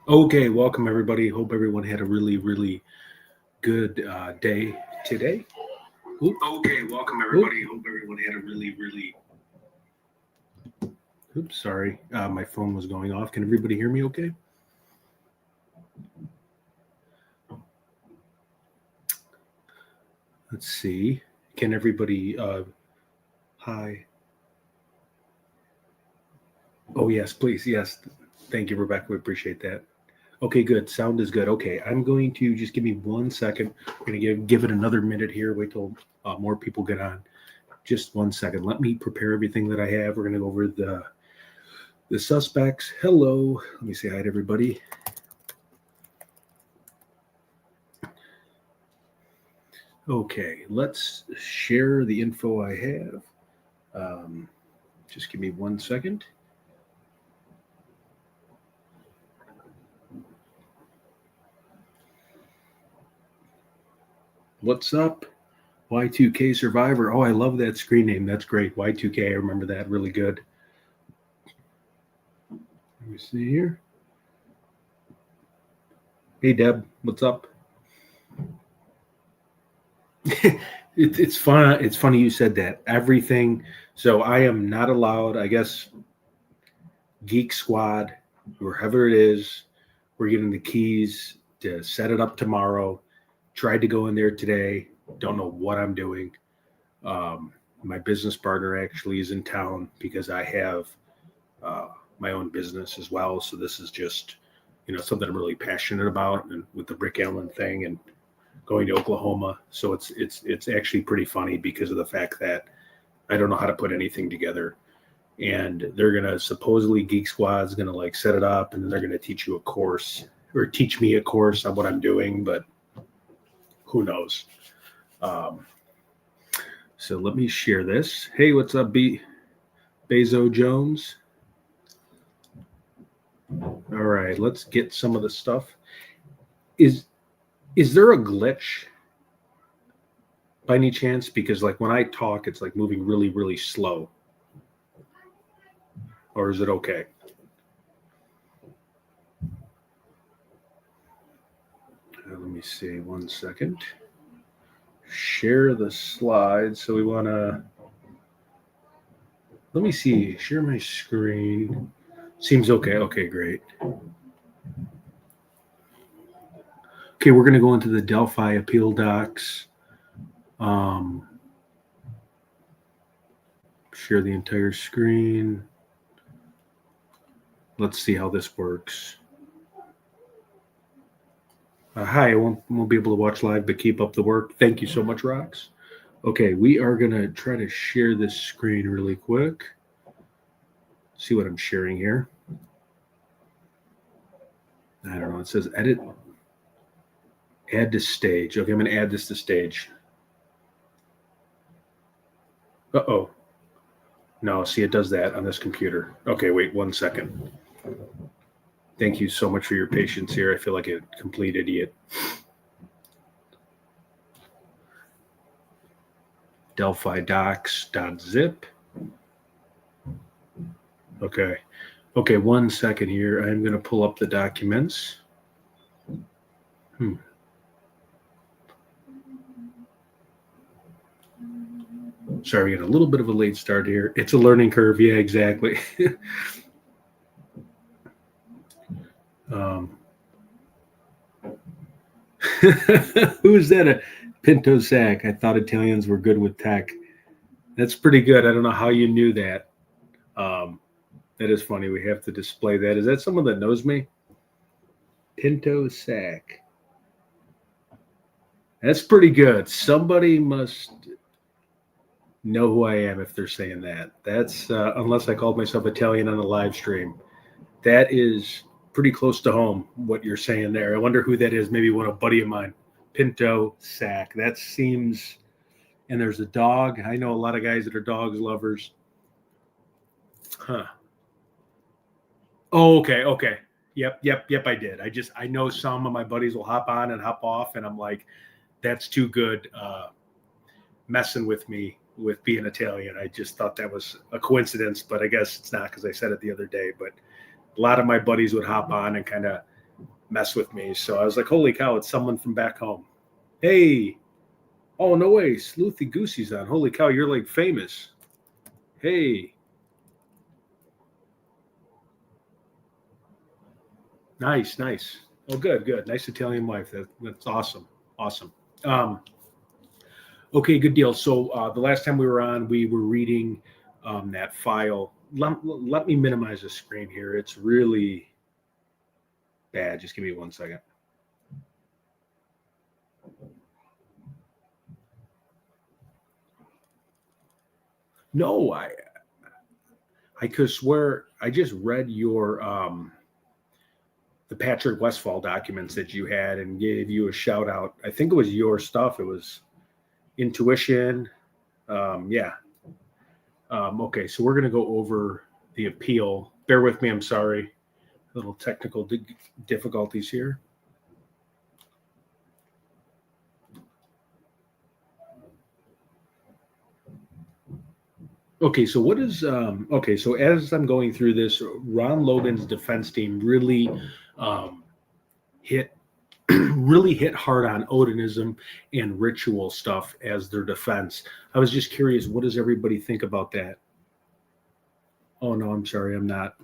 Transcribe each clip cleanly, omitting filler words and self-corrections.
Okay, welcome everybody. Hope everyone had a really good day today. Oop, Okay, welcome oop, everybody. Hope everyone had a really. oops, sorry. My phone was going off. Can everybody hear me okay? Let's see. Can everybody, hi. Oh, yes, please. Yes. Thank you, Rebecca. We appreciate that. Okay, good. Sound is good. Okay, I'm going to just give me 1 second. We're going to give it another minute here. Wait till more people get on. Just 1 second. Let me prepare everything that I have. We're going to go over the suspects. Hello. Let me say hi to everybody. Okay, let's share the info I have. Just give me 1 second. What's up? Y2K Survivor. Oh, I love that screen name. That's great. Y2K. I remember that really good. Let me see here. Hey, Deb. What's up? It's fun. It's funny you said that. Everything. So I am not allowed, I guess, Geek Squad, wherever it is, we're getting the keys to set it up tomorrow. Tried to go in there today. Don't know what I'm doing. My business partner actually is in town because I have uh, my own business as well. So this is just, something I'm really passionate about, and with the Brick Allen thing and going to Oklahoma. So it's actually pretty funny because of the fact that I don't know how to put anything together. And they're gonna supposedly Geek Squad's gonna like set it up, and then they're gonna teach you a course or teach me a course on what I'm doing, but who knows? Um, so let me share this. Hey, what's up, Bezo Jones? All right, let's get some of the stuff. Is is there a glitch by any chance? Because like when I talk, it's like moving really slow, or is it okay? Let me see. 1 second. Share the slides. So we want to. Let me see. Share my screen. Seems okay. Okay, great. Okay, we're going to go into the Delphi appeal docs. Share the entire screen. Let's see how this works. Hi, I won't be able to watch live, but keep up the work. Thank you so much, Rox. Okay, we are going to try to share this screen really quick. See what I'm sharing here. I don't know. It says edit, add to stage. Okay, I'm going to add this to stage. Uh-oh. No, see, it does that on this computer. Okay, wait 1 second. Thank you so much for your patience here. I feel like a complete idiot. Delphi docs.zip. Okay. Okay, 1 second here. I'm going to pull up the documents. Sorry, we got a little bit of a late start here. It's a learning curve. Yeah, exactly. um, who's that? A Pinto Sack. I thought Italians were good with tech. That's pretty good. I don't know how you knew that. That is funny. We have to display that. Is that someone that knows me? Pinto Sack. That's pretty good. Somebody must know who I am if they're saying that. That's unless I called myself Italian on a live stream. That is pretty close to home. What you're saying there. I wonder who that is. Maybe one a buddy of mine. Pinto Sack. That seems. And there's a dog. I know a lot of guys that are dogs lovers. Huh. Oh, okay. Yep. I did. I know some of my buddies will hop on and hop off, and I'm like, that's too good. Messing with me with being Italian. I just thought that was a coincidence, but I guess it's not because I said it the other day. But a lot of my buddies would hop on and kind of mess with me. So I was like, holy cow, it's someone from back home. Hey, oh, no way, Sleuthy Goosey's on. Holy cow, you're like famous. Hey. Nice. Oh, good. Nice Italian wife. That's awesome. Okay, good deal. So the last time we were on, we were reading that file. Let me minimize the screen here. It's really bad. Just give me 1 second. No, I could swear I just read your the Patrick Westfall documents that you had and gave you a shout out. I think it was your stuff. It was intuition. Yeah. Okay, so we're going to go over the appeal. Bear with me. I'm sorry. Little technical difficulties here. Okay, so what is okay? So as I'm going through this, Ron Logan's defense team really hit really hit hard on Odinism and ritual stuff as their defense. I was just curious, what does everybody think about that? Oh no, I'm sorry, I'm not.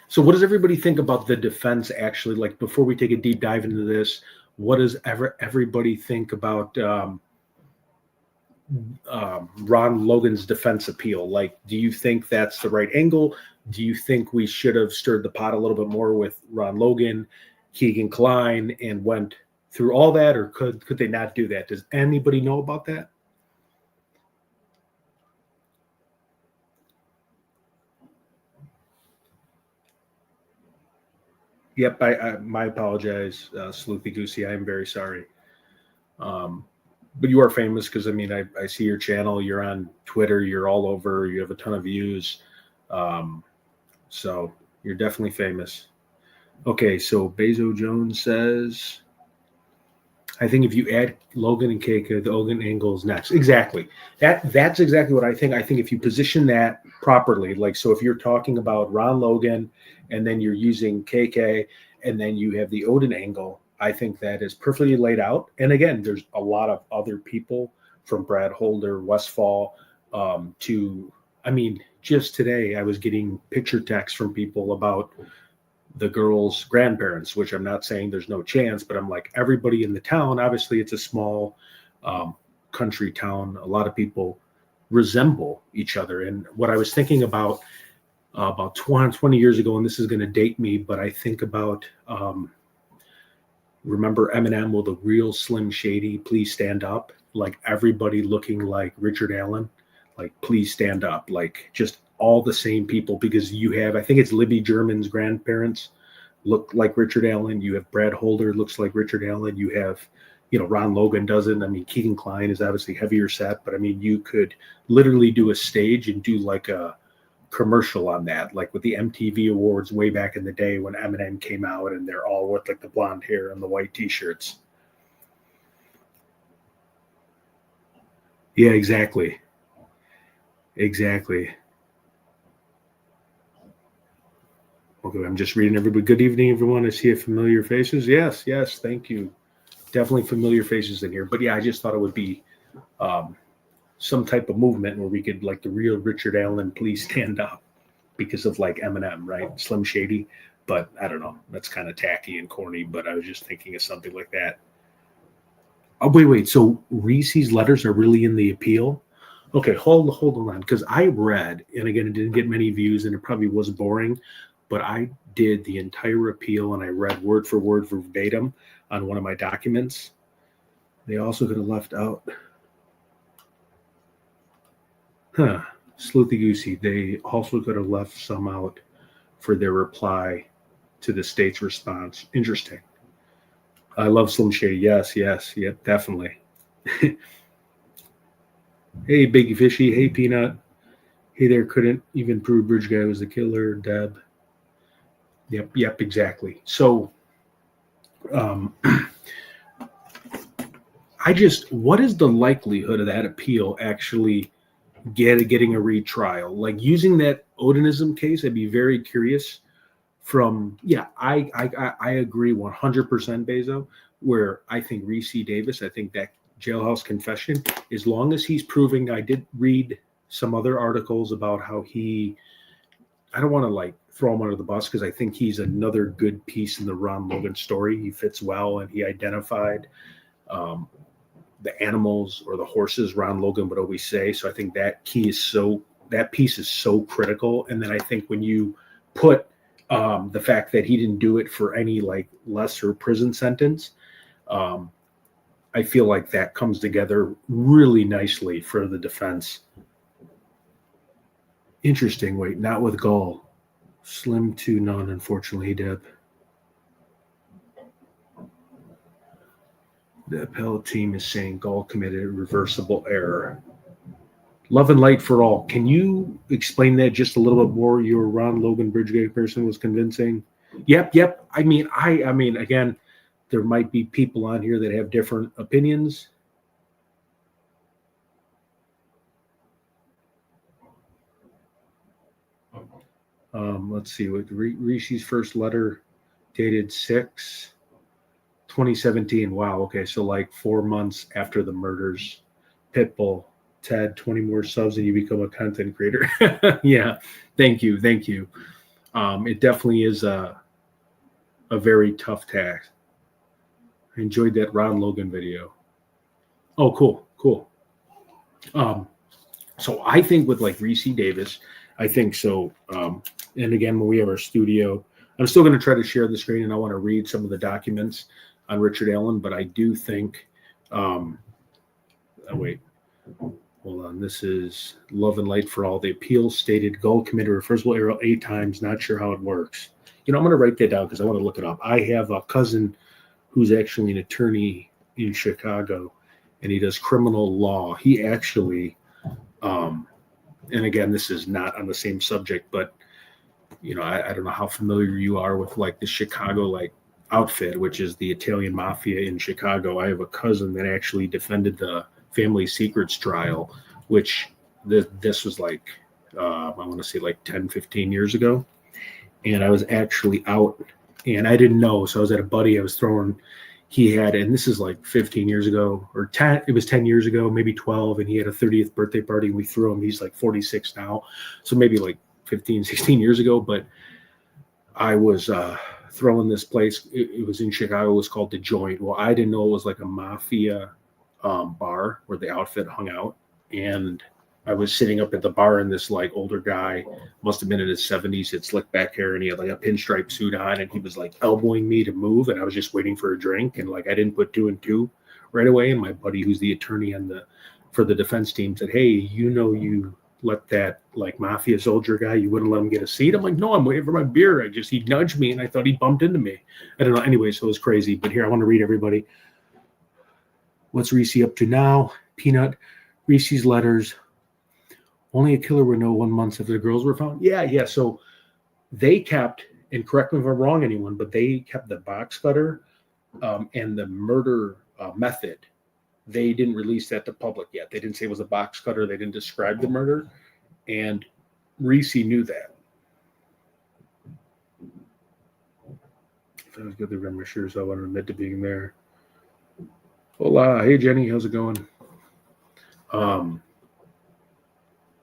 So what does everybody think about the defense actually? Like before we take a deep dive into this, what does everybody think about Ron Logan's defense appeal? Like, do you think that's the right angle? Do you think we should have stirred the pot a little bit more with Ron Logan, Keegan Kline, and went through all that, or could they not do that? Does anybody know about that? Yep, my apologize, Sleuthy Goosey. I am very sorry. But you are famous because, I mean, I see your channel. You're on Twitter. You're all over. You have a ton of views. So you're definitely famous. Okay, so Bezo Jones says, I think if you add Logan and Keika, the Logan angle is next. Exactly. That's exactly what I think. I think if you position that properly, like, so if you're talking about Ron Logan and then you're using KK and then you have the Odin angle, I think that is perfectly laid out. And again, there's a lot of other people from Brad Holder, Westfall, I mean, just today I was getting picture texts from people about the girl's grandparents, which I'm not saying there's no chance, but I'm like, everybody in the town, obviously it's a small country town. A lot of people resemble each other. And what I was thinking about 20 years ago, and this is going to date me, but I think about, remember Eminem with a real Slim Shady, Please Stand Up, like everybody looking like Richard Allen, like Please Stand Up, like just all the same people, because you have, I think it's Libby German's grandparents look like Richard Allen. You have Brad Holder looks like Richard Allen. You have, Ron Logan doesn't. I mean, Keegan Kline is obviously heavier set, but I mean, you could literally do a stage and do like a commercial on that, like with the MTV Awards way back in the day when Eminem came out and they're all with like the blonde hair and the white t-shirts. Yeah, exactly. Okay, I'm just reading everybody. Good evening, everyone. I see familiar faces. Yes, thank you. Definitely familiar faces in here. But yeah, I just thought it would be some type of movement where we could, like the real Richard Allen, Please Stand Up, because of like Eminem, right? Slim Shady. But I don't know. That's kind of tacky and corny, but I was just thinking of something like that. Oh, wait. So Reese's letters are really in the appeal? Okay, hold on. Because I read, and again, it didn't get many views and it probably was boring, but I did the entire appeal and I read word for word verbatim on one of my documents. They also could have left out. Sleuthy Goosey. They also could have left some out for their reply to the state's response. Interesting. I love Slim Shady. Yes, definitely. Hey, Big Fishy. Hey, Peanut. Hey there, couldn't even prove Bridge Guy was the killer. Deb. Yep, exactly. So, what is the likelihood of that appeal actually getting a retrial, like using that Odinism case. I'd be very curious. I agree 100%, Bezo. Where I think Reese Davis, I think that jailhouse confession, as long as he's proving, I did read some other articles about how I don't want to like throw him under the bus because I think he's another good piece in the Ron Logan story. He fits well, and he identified the animals or the horses Ron Logan would always say. So I think that piece is so critical. And then I think when you put the fact that he didn't do it for any like lesser prison sentence, I feel like that comes together really nicely for the defense. Interesting. Wait, not with Gall. Slim to none, unfortunately, Deb. The appellate team is saying Gall committed a reversible error. Love and light for all. Can you explain that just a little bit more? Your Ron Logan Bridgegate person was convincing. Yep. I mean, again, there might be people on here that have different opinions. Let's see what Rishi's first letter dated 6/2017. Wow. Okay. So like 4 months after the murders. Pitbull, Ted, 20 more subs and you become a content creator. Yeah. Thank you. It definitely is a very tough task. I enjoyed that Ron Logan video. Oh, cool. So I think with like Reese Davis, I think so. And again, when we have our studio, I'm still going to try to share the screen and I want to read some of the documents on Richard Allen, but I do think, wait, hold on. This is Love and Light for All. The appeal stated Gull committed reversible error 8 times. Not sure how it works. I'm going to write that down because I want to look it up. I have a cousin who's actually an attorney in Chicago, and he does criminal law. He actually, and again, this is not on the same subject, but I don't know how familiar you are with like the Chicago like outfit, which is the Italian mafia in Chicago. I have a cousin that actually defended the family secrets trial, which this was like, I want to say like 10, 15 years ago. And I was actually out and I didn't know. So I was at a buddy I was throwing, and this is like 15 years ago or 10, it was 10 years ago, maybe 12. And he had a 30th birthday party and we threw him. He's like 46 now. So maybe like 15, 16 years ago. But I was throwing this place. It was in Chicago. It was called The Joint. Well, I didn't know it was like a mafia bar where the outfit hung out. And I was sitting up at the bar and this like older guy, must have been in his 70s, had slicked back hair and he had like a pinstripe suit on and he was like elbowing me to move and I was just waiting for a drink and like I didn't put 2 and 2 right away. And my buddy who's the attorney for the defense team said, "Hey, you let that like mafia soldier guy, you wouldn't let him get a seat?" I'm like, "No, I'm waiting for my beer." He nudged me and I thought he bumped into me. I don't know. Anyway, so it was crazy. But here, I want to read everybody. What's Reese up to now? Peanut, Reese's letters. Only a killer would know 1 month after the girls were found. Yeah. So they kept, and correct me if I'm wrong, anyone, but they kept the box cutter and the murder method. They didn't release that to public yet. They didn't say it was a box cutter. They didn't describe the murder. And Reese knew that. If I was good to remember, sure, so I want to admit to being there. Hola. Hey, Jenny. How's it going?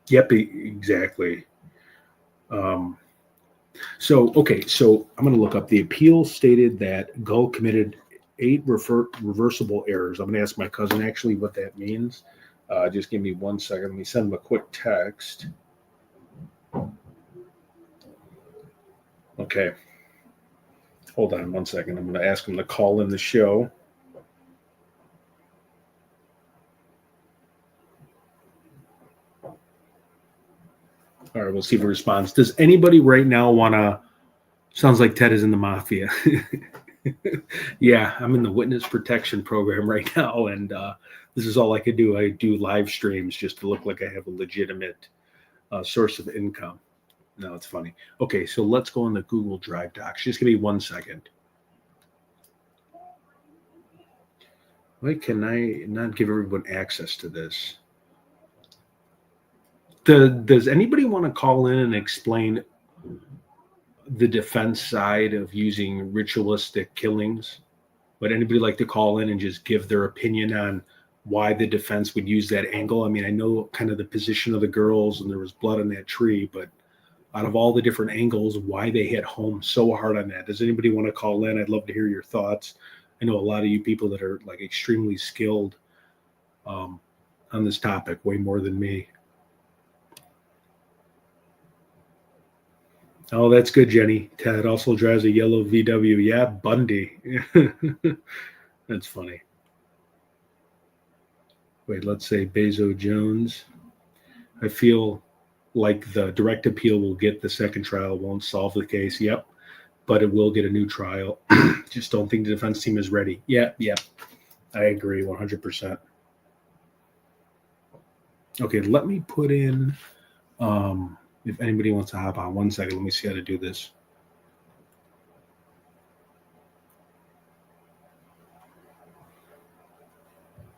Yep, exactly. So I'm going to look up. The appeal stated that Gull committed 8 reversible errors. I'm going to ask my cousin actually what that means. Just give me 1 second. Let me send him a quick text. Okay. Hold on 1 second. I'm going to ask him to call in the show. All right, we'll see if he responds. Does anybody right now want to? Sounds like Ted is in the mafia. Yeah, I'm in the witness protection program right now, and this is all I could do. I do live streams just to look like I have a legitimate source of income. No, it's funny. Okay, so let's go on the Google Drive docs. Just give me 1 second. Why can I not give everyone access to this? Does anybody want to call in and explain the defense side of using ritualistic killings? Would anybody like to call in and just give their opinion on why the defense would use that angle? I mean, I know kind of the position of the girls and there was blood on that tree, but out of all the different angles, why they hit home so hard on that? Does anybody want to call in? I'd love to hear your thoughts. I know a lot of you people that are like extremely skilled on this topic, way more than me. Oh, that's good, Jenny. Ted also drives a yellow VW. Yeah, Bundy. That's funny. Wait, let's say Bezo Jones. I feel like the direct appeal will get the second trial, won't solve the case. Yep, but it will get a new trial. Just don't think the defense team is ready. Yeah, I agree 100%. Okay, let me put in, if anybody wants to hop on, 1 second, let me see how to do this.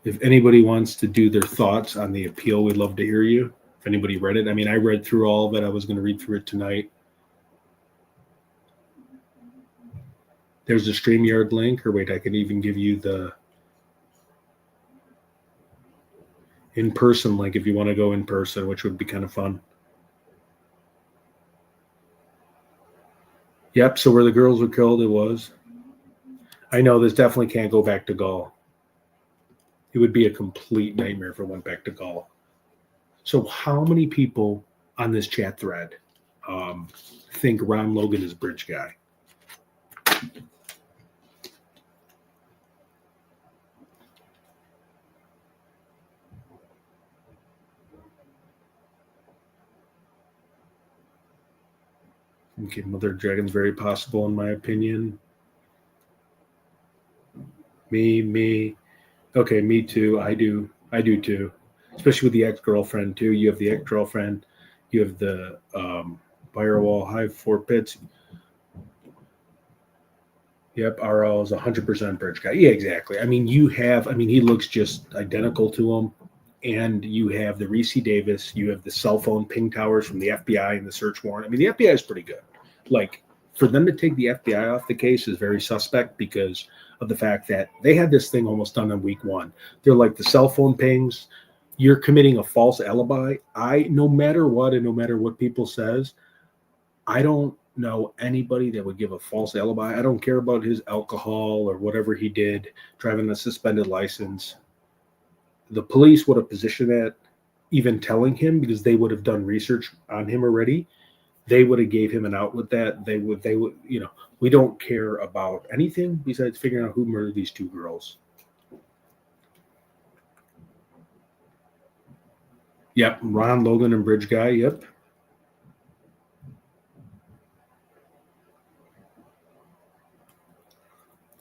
If anybody wants to do their thoughts on the appeal, we'd love to hear you. If anybody read it, I mean, I read through all of it. I was going to read through it tonight. There's a StreamYard link, or wait, I can even give you the in-person link if you want to go in person, which would be kind of fun. Yep, so where the girls were killed, it was. I know this definitely can't go back to Gaul. It would be a complete nightmare if it went back to Gaul. So how many people on this chat thread think Ron Logan is bridge guy? Okay, Mother Dragon's very possible in my opinion. Me. Okay, me too. I do too. Especially with the ex-girlfriend too. You have the ex-girlfriend. You have the firewall hive 4 pits. Yep, RL is 100% bridge guy. Yeah, exactly. I mean, he looks just identical to him. And you have the Reese Davis. You have the cell phone ping towers from the FBI and the search warrant. I mean, the FBI is pretty good. Like, for them to take the FBI off the case is very suspect because of the fact that they had this thing almost done in week 1. They're like the cell phone pings. You're committing a false alibi. No matter what and no matter what people says, I don't know anybody that would give a false alibi. I don't care about his alcohol or whatever he did, driving a suspended license. The police would have positioned that, even telling him, because they would have done research on him already. They would have gave him an out with that. They would, we don't care about anything besides figuring out who murdered these 2 girls. Yep, Ron Logan and bridge guy. Yep.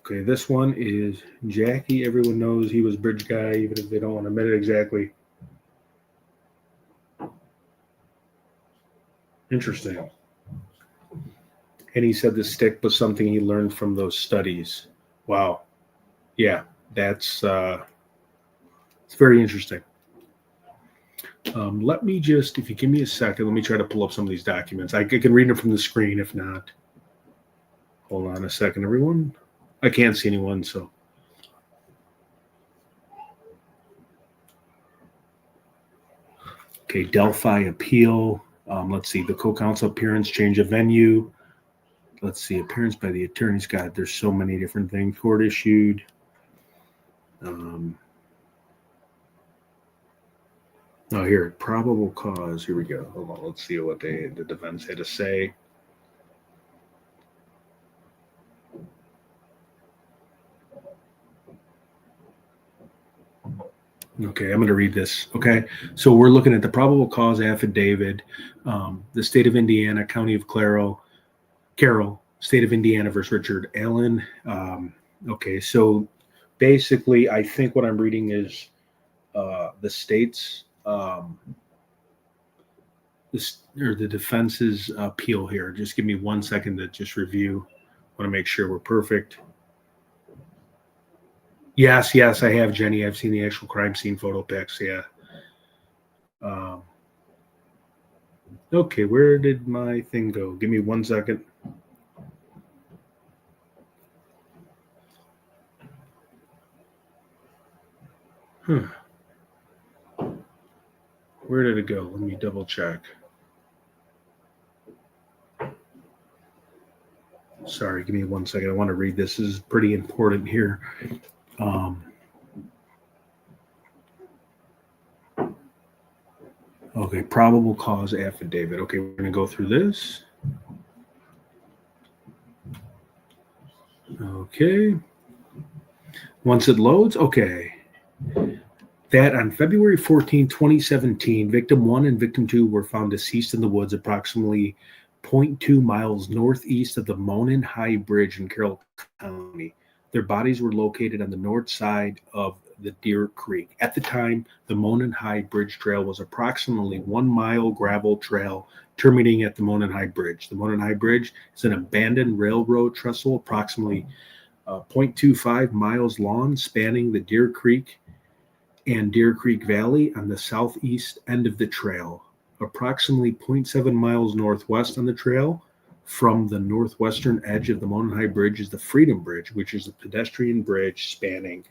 Okay, this one is Jackie. Everyone knows he was bridge guy, even if they don't want to admit it exactly. Interesting. And he said the stick was something he learned from those studies. Wow. Yeah, that's it's very interesting. Let me just, if you give me a second, let me try to pull up some of these documents. I can read them from the screen if not. Hold on a second, everyone. I can't see anyone, so. Okay, Delphi appeal. Let's see, the co-counsel appearance, change of venue. Let's see, appearance by the attorneys. God, there's so many different things. Court issued. Oh, here, probable cause. Here we go. Hold on, let's see what the defense had to say. Okay, I'm going to read this. Okay, so we're looking at the probable cause affidavit, the state of Indiana, county of Carroll, state of Indiana versus Richard Allen. Okay, so basically, I think what I'm reading is the state's or the defense's appeal here. Just give me 1 second to just review. I want to make sure we're perfect. Yes, I have, Jenny. I've seen the actual crime scene photo pics. Yeah. Okay, where did my thing go? Give me 1 second. Where did it go? Let me double check. Sorry, give me 1 second. I want to read this. This is pretty important here. Okay, probable cause affidavit. Okay, we're going to go through this. Okay. Once it loads, okay. That on February 14, 2017, victim 1 and victim 2 were found deceased in the woods approximately 0.2 miles northeast of the Monon High Bridge in Carroll County. Their bodies were located on the north side of the Deer Creek. At the time, the Monon High Bridge Trail was approximately 1 mile gravel trail terminating at the Monon High Bridge. The Monon High Bridge is an abandoned railroad trestle approximately 0.25 miles long, spanning the Deer Creek and Deer Creek Valley on the southeast end of the trail. Approximately 0.7 miles northwest on the trail from the northwestern edge of the Monon High Bridge is the Freedom Bridge, which is a pedestrian bridge spanning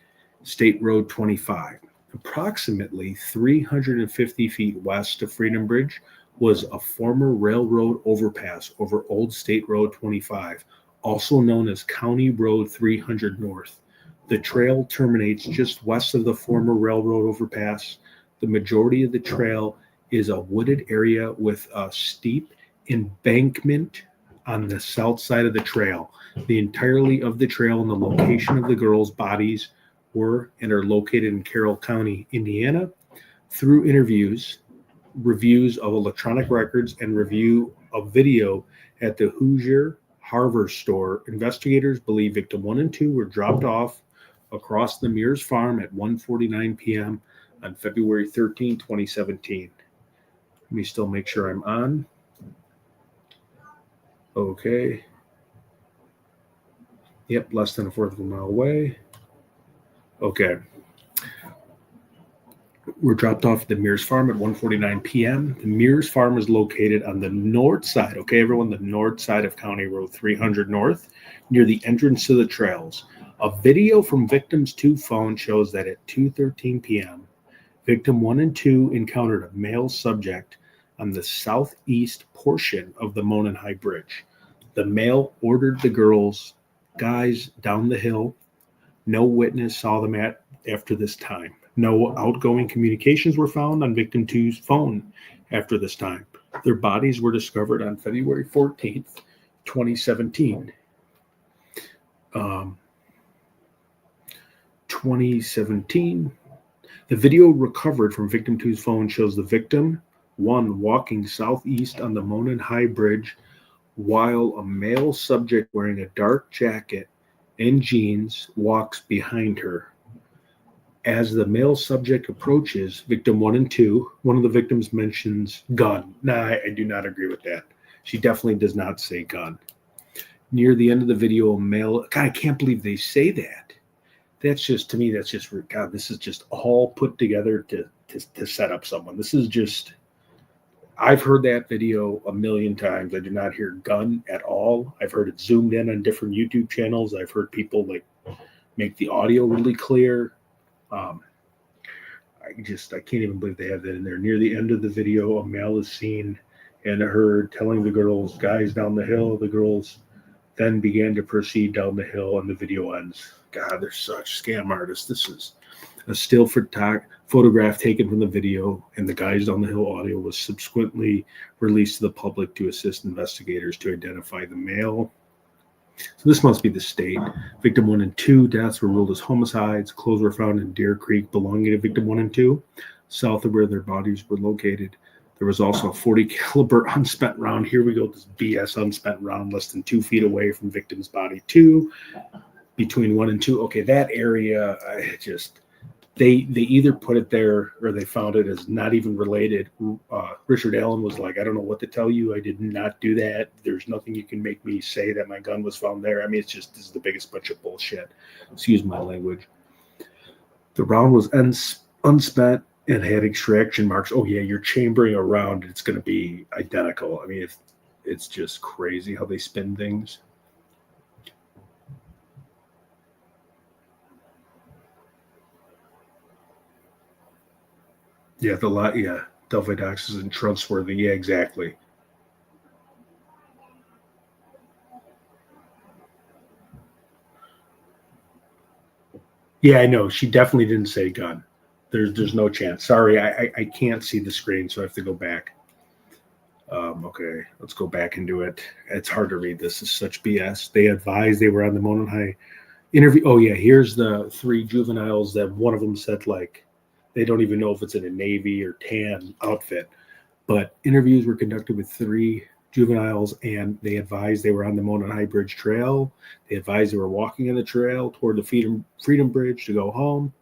State Road 25. Approximately 350 feet west of Freedom Bridge was a former railroad overpass over Old State Road 25, also known as County Road 300 North. The trail terminates just west of the former railroad overpass. The majority of the trail is a wooded area with a steep embankment on the south side of the trail. The entirety of the trail and the location of the girls' bodies were and are located in Carroll County, Indiana. Through interviews, reviews of electronic records, and review of video at the Hoosier Harbor store, investigators believe victim 1 and 2 were dropped off across the Mears Farm at 1:49 p.m. on February 13, 2017. Let me still make sure I'm on. Okay. Yep, less than a fourth of a mile away. Okay. We're dropped off at the Mears Farm at 1:49 p.m. The Mears Farm is located on the north side, okay, everyone, the north side of County Road 300 North, near the entrance to the trails. A video from victim's 2 phone shows that at 2:13 p.m., victim 1 and 2 encountered a male subject on the southeast portion of the Monon High Bridge. The male ordered the guys down the hill. No witness saw them after this time. No outgoing communications were found on victim 2's phone after this time. Their bodies were discovered on February 14th, 2017. 2017. The video recovered from victim 2's phone shows the victim 1 walking southeast on the Monon High Bridge while a male subject wearing a dark jacket and jeans walks behind her. As the male subject approaches victim 1 and 2, one of the victims mentions gun. Nah, I do not agree with that. She definitely does not say gun. Near the end of the video, a male, God, I can't believe they say that. That's just, to me, that's just, God, this is just all put together to set up someone. This is just, I've heard that video a million times. I do not hear gun at all. I've heard it zoomed in on different YouTube channels. I've heard people like make the audio really clear. I can't even believe they have that in there. Near the end of the video, a male is seen and heard telling the girls, guys, down the hill. The girls then began to proceed down the hill, and the video ends. God, they're such scam artists. This is a still photograph taken from the video, and the guys down the hill audio was subsequently released to the public to assist investigators to identify the male. So this must be the state. Victim 1 and 2 deaths were ruled as homicides. Clothes were found in Deer Creek belonging to victim 1 and 2, south of where their bodies were located. There was also a 40 caliber unspent round. Here we go, this BS unspent round less than 2 feet away from victim's body 2, between 1 and 2. Okay, that area, they either put it there or they found it as not even related. Richard Allen was like, I don't know what to tell you. I did not do that. There's nothing you can make me say that my gun was found there. I mean, this is the biggest bunch of bullshit. Excuse my language. The round was unspent and had extraction marks. Oh yeah, you're chambering around. It's going to be identical. I mean, it's just crazy how they spin things. Yeah, Delphi Docs isn't trustworthy. Yeah, exactly. Yeah, I know. She definitely didn't say gun. There's no chance. Sorry, I can't see the screen, so I have to go back. Okay, let's go back and do it. It's hard to read. This is such BS. They advised they were on the Monon High interview. Oh yeah, here's the three juveniles that one of them said like they don't even know if it's in a Navy or tan outfit. But interviews were conducted with three juveniles, and they advised they were on the Monon High Bridge Trail. They advised they were walking on the trail toward the Freedom Bridge to go home.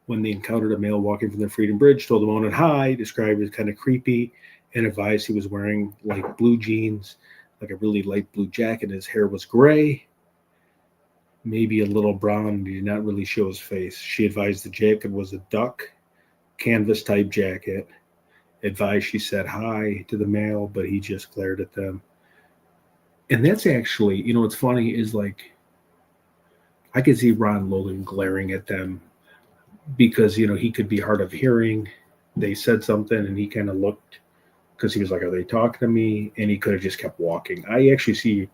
When they encountered a male walking from the Freedom Bridge, told them Monon High, described as kind of creepy, and advised he was wearing like blue jeans, like a really light blue jacket. His hair was gray, maybe a little brown. He did not really show his face. She advised the jacket was a duck canvas type jacket. Advised she said hi to the male, but he just glared at them. And that's actually, what's funny is like I could see Ron Logan glaring at them because he could be hard of hearing. They said something and he kind of looked because he was like, "Are they talking to me?" And he could have just kept walking. I actually see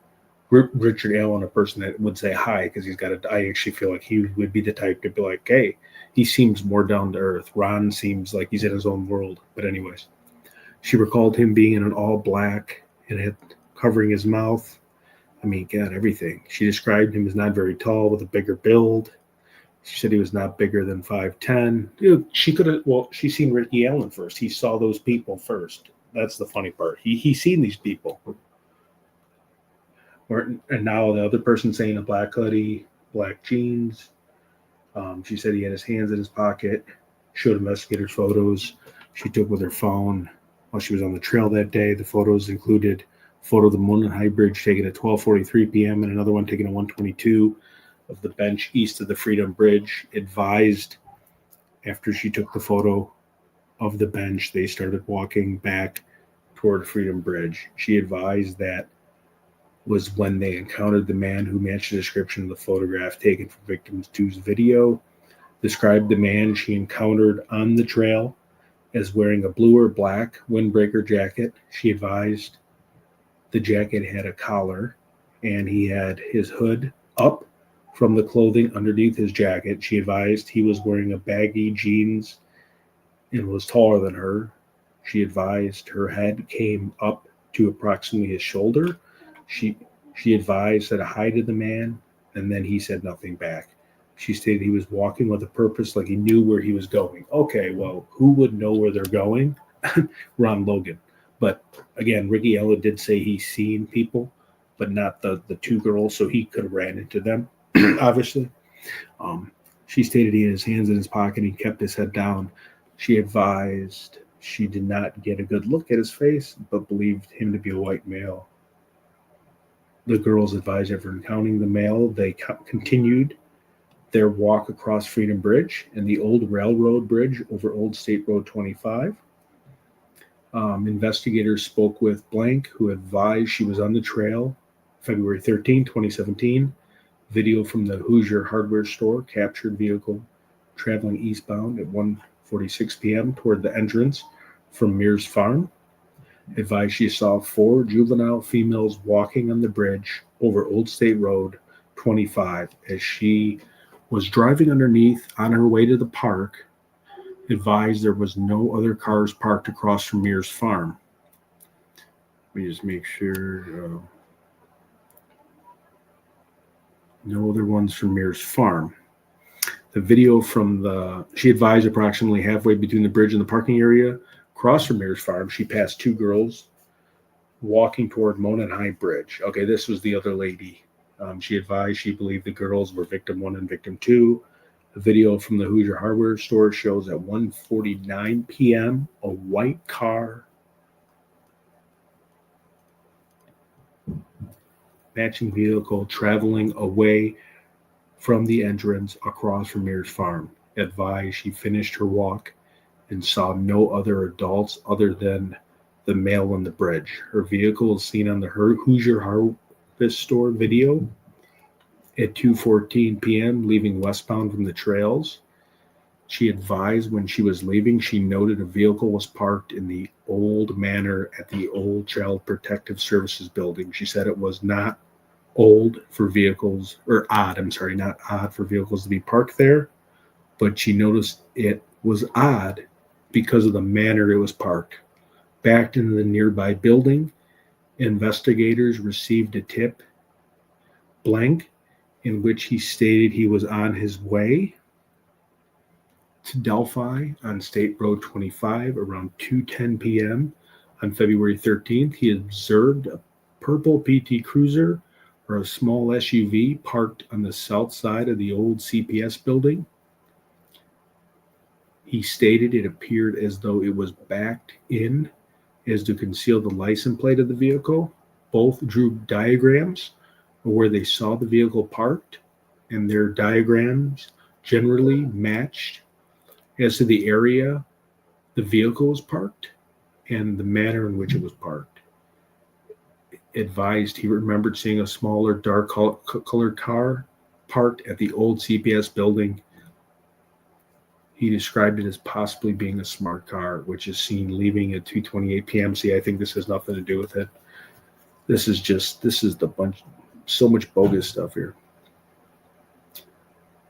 Richard Allen, a person that would say hi because he's got a. I actually feel like he would be the type to be like, "Hey," he seems more down to earth. Ron seems like he's in his own world. But anyways, she recalled him being in an all black and had covering his mouth. I mean, God, everything. She described him as not very tall with a bigger build. She said he was not bigger than 5'10". She could have. Well, she seen Ricky Allen first. He saw those people first. That's the funny part. He seen these people. And now the other person saying a black hoodie, black jeans. She said he had his hands in his pocket. Showed investigators photos she took with her phone while she was on the trail that day. The photos included a photo of the Monon High Bridge taken at 12:43 p.m. and another one taken at 1:22 of the bench east of the Freedom Bridge. Advised after she took the photo of the bench, they started walking back toward Freedom Bridge. She advised that was when they encountered the man who matched the description of the photograph taken from victim two's video. Described the man she encountered on the trail as wearing a blue or black windbreaker jacket. She advised the jacket had a collar and he had his hood up from the clothing underneath his jacket. She advised he was wearing a baggy jeans and was taller than her. She advised her head came up to approximately his shoulder. She she advised that a hi to the man, and then he said nothing back. She stated he was walking with a purpose, like he knew where he was going. Okay, well, who would know where they're going? Ron Logan. But again, Ricky Ella did say he's seen people, but not the two girls, so he could have ran into them, obviously. Um, she stated he had his hands in his pocket. He kept his head down. She advised she did not get a good look at his face, but believed him to be a white male. The girls advised after encountering the male, they continued their walk across Freedom Bridge and the old railroad bridge over Old State Road 25. Investigators spoke with Blank, who advised she was on the trail February 13, 2017. Video from the Hoosier hardware store captured vehicle traveling eastbound at 1:46 p.m. toward the entrance from Mears Farm. Advised she saw four juvenile females walking on the bridge over Old State Road 25 as she was driving underneath on her way to the park. Advised there was no other cars parked across from Mears Farm. Let me just make sure. No other ones from Mears Farm. The video she advised approximately halfway between the bridge and the parking area, across from Mears Farm, she passed two girls walking toward Monon High Bridge. Okay, this was the other lady. She advised she believed the girls were victim one and victim two. The video from the Hoosier hardware store shows at 1:49 p.m. a white car matching vehicle traveling away from the entrance across from Mears Farm. Advised she finished her walk and saw no other adults other than the male on the bridge. Her vehicle was seen on the Hoosier Harvest Store video at 2:14 p.m. leaving westbound from the trails. She advised when she was leaving, she noted a vehicle was parked in the old manor at the old Child Protective Services building. She said it was not old for vehicles, or odd, I'm sorry, not odd for vehicles to be parked there, but she noticed it was odd because of the manner it was parked. Backed into the nearby building, investigators received a tip, blank, in which he stated he was on his way to Delphi on State Road 25 around 2:10 p.m. on February 13th. He observed a purple PT Cruiser or a small SUV parked on the south side of the old CPS building. He stated it appeared as though it was backed in as to conceal the license plate of the vehicle. Both drew diagrams of where they saw the vehicle parked, and their diagrams generally matched as to the area the vehicle was parked and the manner in which it was parked. Advised he remembered seeing a smaller, dark colored car parked at the old CPS building. He described it as possibly being a smart car, which is seen leaving at 2:28 p.m. See, I think this has nothing to do with it. This is the bunch, so much bogus stuff here.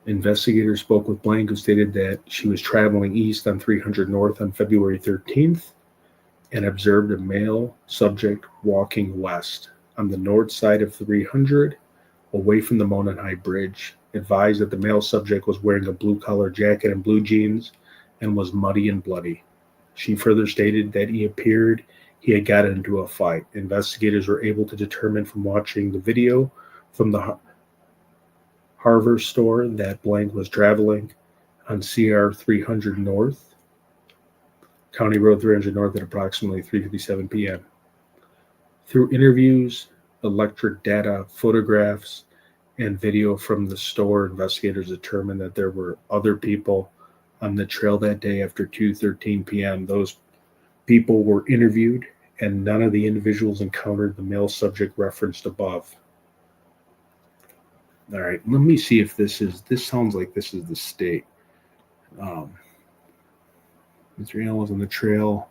Investigators spoke with Blank, who stated that she was traveling east on 300 North on February 13th and observed a male subject walking west on the north side of 300 away from the Monon High Bridge. Advised that the male subject was wearing a blue-collar jacket and blue jeans and was muddy and bloody. She further stated that he appeared he had gotten into a fight. Investigators were able to determine from watching the video from the Harvest Store that Blank was traveling on CR 300 North, County Road 300 North at approximately 3:57 p.m. Through interviews, electric data, photographs, and video from the store, investigators determined that there were other people on the trail that day after 2:13 p.m. Those people were interviewed, and none of the individuals encountered the male subject referenced above. All right, let me see if this sounds like this is the state. Mr. Allen was on the trail.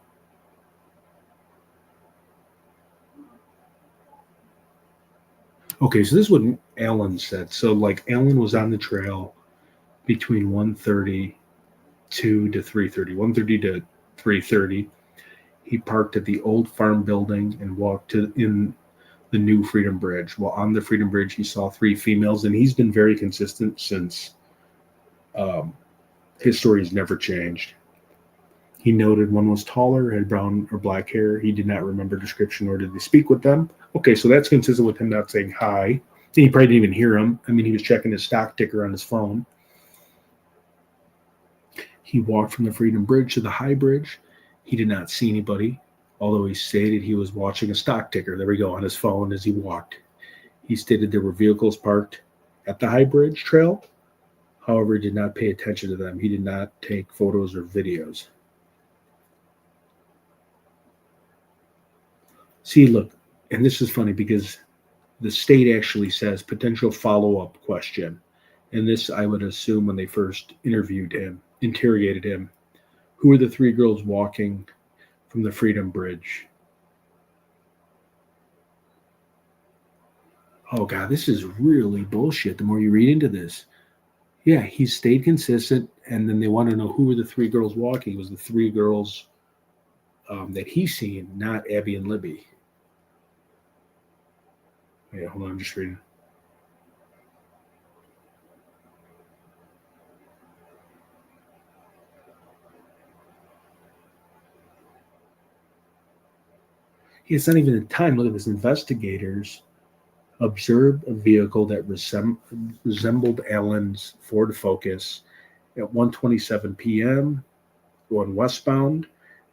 Okay, so this is what Allen said. So, like, Allen was on the trail between 1:30 to 3:30, 1:30 to 3:30. He parked at the old farm building and walked in the new Freedom Bridge. While on the Freedom Bridge, he saw three females, and he's been very consistent since his story has never changed. He noted one was taller, had brown or black hair. He did not remember description, nor did he speak with them. Okay, so that's consistent with him not saying hi. He probably didn't even hear him. I mean, he was checking his stock ticker on his phone. He walked from the Freedom Bridge to the High Bridge. He did not see anybody, although he stated he was watching a stock ticker. There we go, on his phone as he walked. He stated there were vehicles parked at the High Bridge trail. However, he did not pay attention to them. He did not take photos or videos. See, look, and this is funny because the state actually says potential follow-up question. And this, I would assume, when they first interrogated him, who are the three girls walking from the Freedom Bridge? Oh, God, this is really bullshit the more you read into this. Yeah, he stayed consistent, and then they want to know who were the three girls walking. It was the three girls that he's seen, not Abby and Libby. Yeah, hold on, I'm just reading. It's not even the time. Look at this. Investigators observed a vehicle that resembled Allen's Ford Focus at 1:27 p.m. going westbound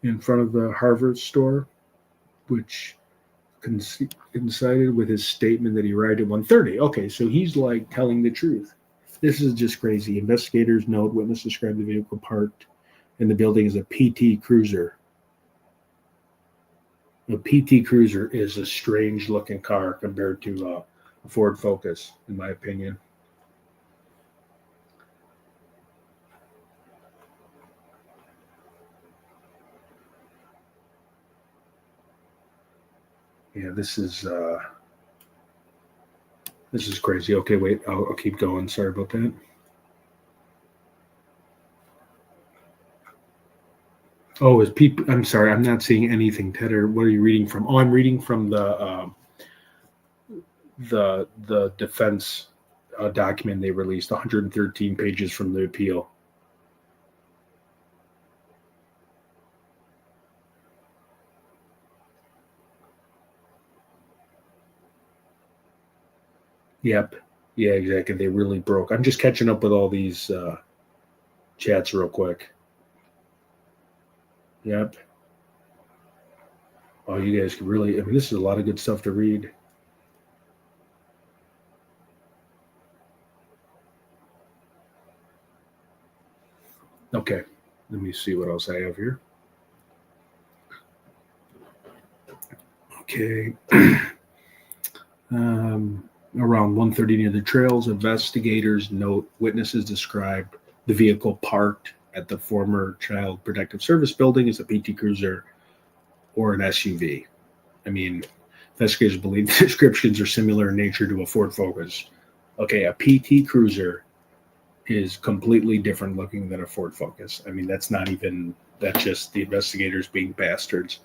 in front of the Harvest Store, which coincided with his statement that he arrived at 1:30. Okay, so he's like telling the truth. This is just crazy. Investigators note witness described the vehicle parked in the building is a PT Cruiser. A PT Cruiser is a strange looking car compared to a Ford Focus, in my opinion. Yeah, this is crazy. Okay, wait, I'll keep going. Sorry about that. Oh, is people? I'm sorry, I'm not seeing anything. Tedder, what are you reading from? Oh, I'm reading from the defense document they released, 113 pages from the appeal. Yep. Yeah, exactly. They really broke. I'm just catching up with all these chats real quick. Yep. Oh, you guys can really, I mean, this is a lot of good stuff to read. Okay. Let me see what else I have here. Okay. Around 1:30 near the trails, investigators note witnesses described the vehicle parked at the former Child Protective Service building as a PT Cruiser or an SUV. I mean, investigators believe the descriptions are similar in nature to a Ford Focus. Okay, a PT Cruiser is completely different looking than a Ford Focus. I mean, that's just the investigators being bastards.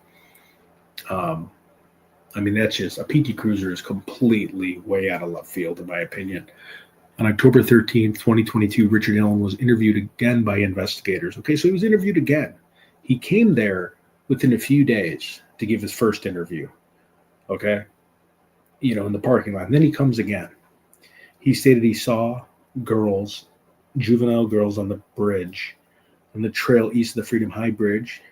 I mean, that's just a PT Cruiser is completely way out of left field, in my opinion. On October 13th, 2022, Richard Allen was interviewed again by investigators. Okay, so he was interviewed again. He came there within a few days to give his first interview. Okay, in the parking lot. And then he comes again. He stated he saw juvenile girls on the bridge, on the trail east of the Freedom High Bridge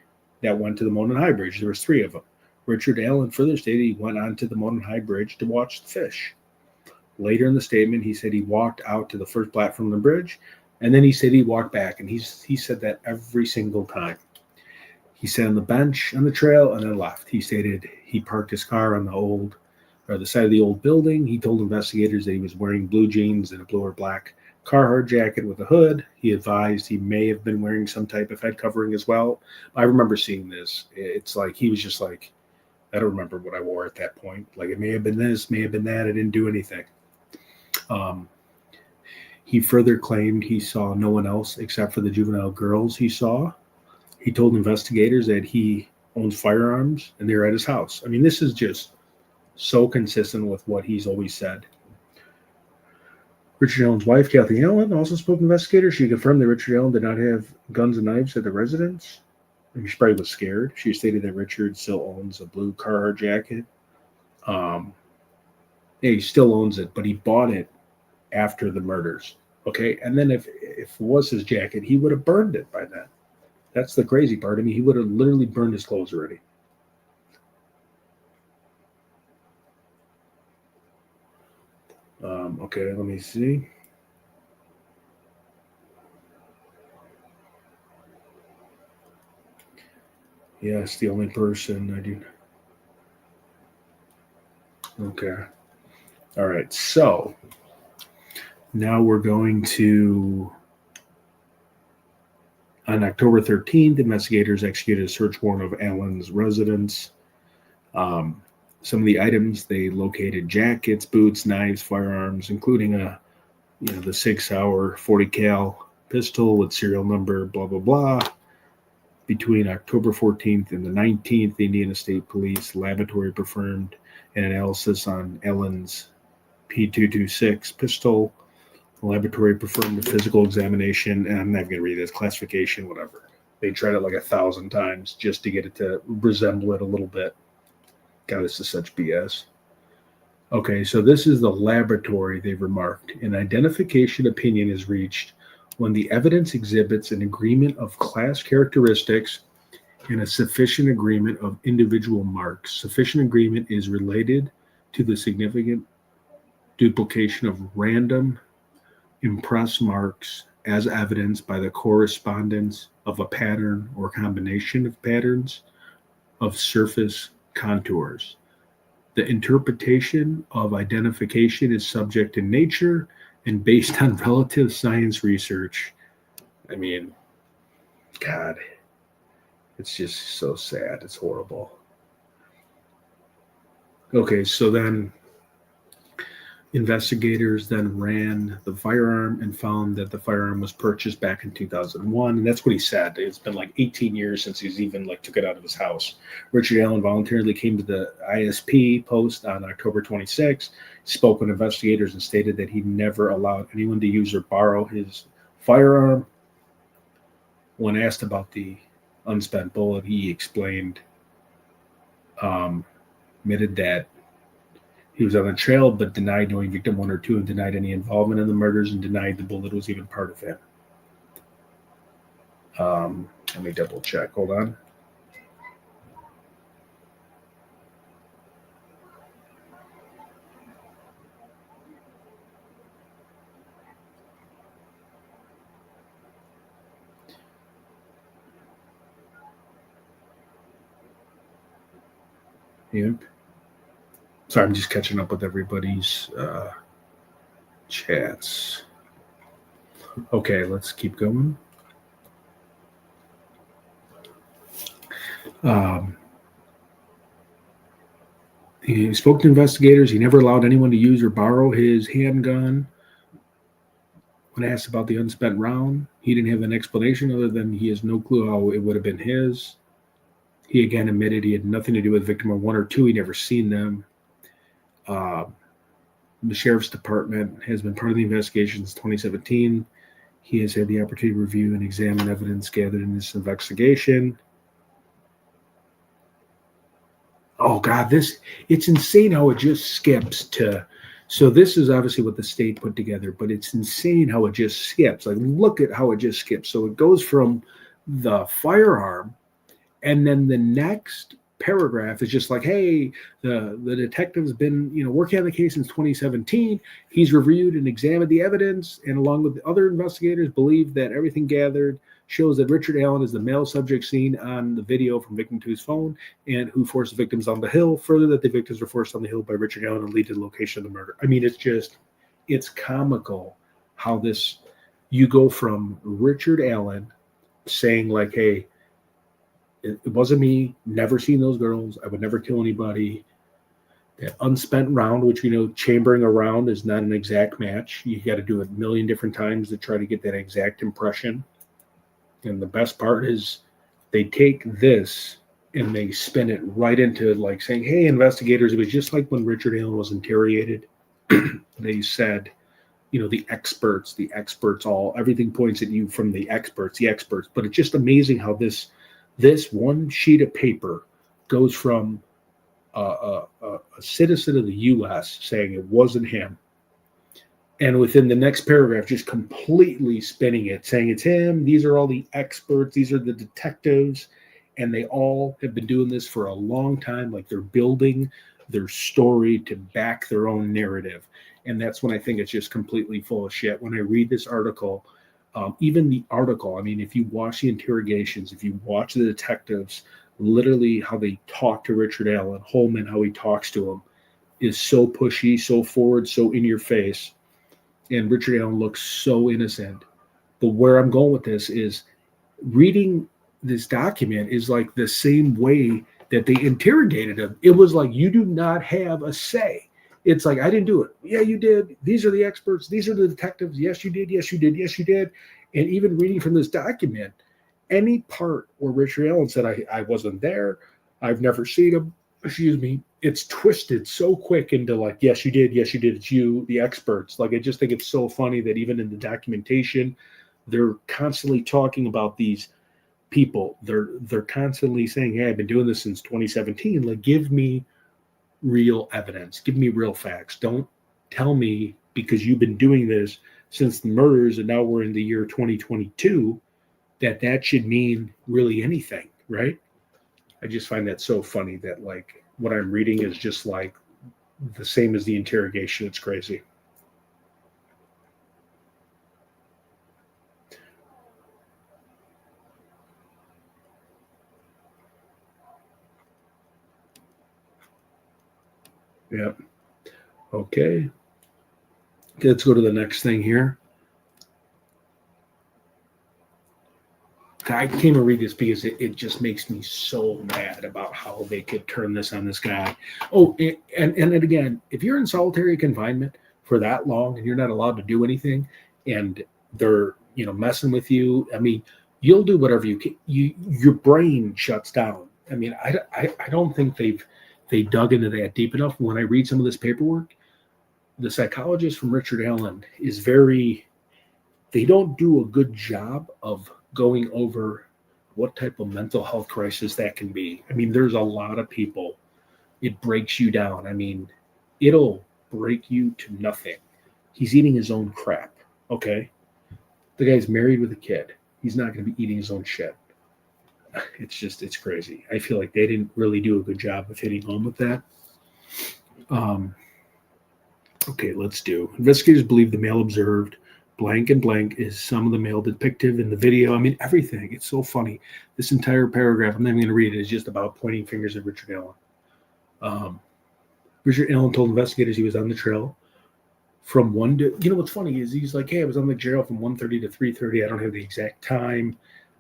that went to the Monon High Bridge. There was 3 of them. Richard Allen further stated he went on to the Monon High Bridge to watch the fish. Later in the statement, he said he walked out to the first platform of the bridge, and then he said he walked back, and he said that every single time. He sat on the bench on the trail and then left. He stated he parked his car on the side of the old building. He told investigators that he was wearing blue jeans and a blue or black Carhartt jacket with a hood. He advised he may have been wearing some type of head covering as well. I remember seeing this. It's like he was just like, I don't remember what I wore at that point. Like, it may have been this, may have been that. I didn't do anything. He further claimed he saw no one else except for the juvenile girls he saw. He told investigators that he owns firearms and they're at his house. I mean, this is just so consistent with what he's always said. Richard Allen's wife, Kathy Allen, also spoke to investigators. She confirmed that Richard Allen did not have guns and knives at the residence. She probably was scared. She stated that Richard still owns a blue Carhartt jacket. Yeah, he still owns it, but he bought it after the murders. Okay, and then if it was his jacket, he would have burned it by then. That's the crazy part. I mean, he would have literally burned his clothes already. Okay, let me see. Yes, the only person I do. Okay. All right. So now we're going to, on October 13th, investigators executed a search warrant of Allen's residence. Some of the items they located: jackets, boots, knives, firearms, including the 6 Sauer 40 cal pistol with serial number blah blah blah. Between October 14th and the 19th, the Indiana State Police Laboratory performed an analysis on Allen's P226 pistol. The laboratory performed a physical examination, and I'm not going to read this, classification, whatever. They tried it like 1,000 times just to get it to resemble it a little bit. God, this is such BS. Okay, so this is the laboratory, they've remarked. An identification opinion is reached when the evidence exhibits an agreement of class characteristics and a sufficient agreement of individual marks. Sufficient agreement is related to the significant duplication of random impress marks as evidenced by the correspondence of a pattern or combination of patterns of surface contours. The interpretation of identification is subject to nature and based on relative science research. I mean, God, it's just so sad. It's horrible. Okay, so then investigators then ran the firearm and found that the firearm was purchased back in 2001. And that's what he said. It's been like 18 years since he's even like took it out of his house. Richard Allen voluntarily came to the ISP post on October 26, spoke with investigators and stated that he never allowed anyone to use or borrow his firearm. When asked about the unspent bullet, he explained, admitted that he was on the trail, but denied knowing victim 1 or 2 and denied any involvement in the murders and denied the bullet was even part of him. Let me double check. Hold on. Yep. Sorry, I'm just catching up with everybody's chats. Okay, let's keep going. He spoke to investigators. He never allowed anyone to use or borrow his handgun. When asked about the unspent round, he didn't have an explanation other than he has no clue how it would have been his. He again admitted he had nothing to do with victim 1 or 2. He never seen them. The sheriff's department has been part of the investigation since 2017. He has had the opportunity to review and examine evidence gathered in this investigation. Oh God, it's insane how it just skips to, so this is obviously what the state put together, but it's insane how it just skips. Like, look at how it just skips. So it goes from the firearm, and then the next paragraph is just like, hey, the detective's been working on the case since 2017. He's reviewed and examined the evidence, and along with the other investigators, believe that everything gathered shows that Richard Allen is the male subject seen on the video from victim 2's phone and who forced the victims on the hill. Further, that the victims were forced on the hill by Richard Allen and lead to the location of the murder. I mean, it's comical how this, you go from Richard Allen saying like, hey, it wasn't me, never seen those girls, I would never kill anybody. That unspent round, which chambering a round is not an exact match. You got to do it a million different times to try to get that exact impression. And the best part is they take this and they spin it right into like saying, hey, investigators, it was just like when Richard Allen was interrogated. They said, the experts, everything points at you from the experts. But it's just amazing how this one sheet of paper goes from a citizen of the U.S. saying it wasn't him, and within the next paragraph, just completely spinning it, saying it's him. These are all the experts. These are the detectives, and they all have been doing this for a long time. Like, they're building their story to back their own narrative, and that's when I think it's just completely full of shit. When I read this article, even the article, I mean, if you watch the interrogations, if you watch the detectives, literally how they talk to Richard Allen, Holman, how he talks to him, is so pushy, so forward, so in your face. And Richard Allen looks so innocent. But where I'm going with this is reading this document is like the same way that they interrogated him. It was like, you do not have a say. It's like, I didn't do it. Yeah, you did. These are the experts. These are the detectives. Yes, you did. Yes, you did. Yes, you did. And even reading from this document, any part where Richard Allen said, I wasn't there, I've never seen him, it's twisted so quick into like, yes, you did. Yes, you did. It's you, the experts. Like, I just think it's so funny that even in the documentation, they're constantly talking about these people. They're constantly saying, hey, I've been doing this since 2017. Like, give me real evidence. Give me real facts. Don't tell me because you've been doing this since the murders and now we're in the year 2022 that should mean really anything, right? I just find that so funny that like what I'm reading is just like the same as the interrogation. It's crazy. Yep. Okay. Let's go to the next thing here. I can't even read this because it just makes me so mad about how they could turn this on this guy. Oh, and again, if you're in solitary confinement for that long and you're not allowed to do anything, and they're messing with you, I mean, you'll do whatever you can. Your brain shuts down. I mean, I don't think they dug into that deep enough. When I read some of this paperwork, the psychologist from Richard Allen is very. They don't do a good job of going over what type of mental health crisis that can be. I mean, there's a lot of people. It breaks you down. I mean, it'll break you to nothing. He's eating his own crap. Okay. The guy's married with a kid. He's not going to be eating his own shit. It's crazy. I feel like they didn't really do a good job of hitting home with that. Okay, let's do. Investigators believe the male observed blank and blank is some of the male depictive in the video. I mean, everything. It's so funny. This entire paragraph, I'm not even going to read it, is just about pointing fingers at Richard Allen. Richard Allen told investigators he was on the trail from 1 to, what's funny is he's like, hey, I was on the trail from 1:30 to 3:30. I don't have the exact time.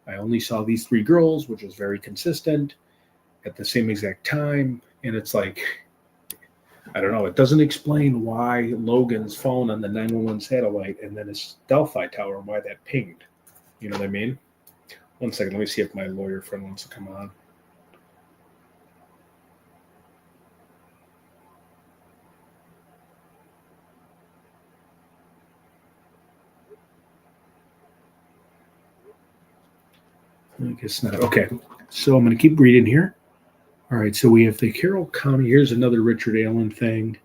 I only saw these 3 girls, which was very consistent at the same exact time. And it's like, I don't know. It doesn't explain why Logan's phone on the 911 satellite and then his Delphi tower, why that pinged. You know what I mean? One second. Let me see if my lawyer friend wants to come on. I guess not. Okay. So I'm going to keep reading here. All right. So we have the Carroll County. Here's another Richard Allen thing.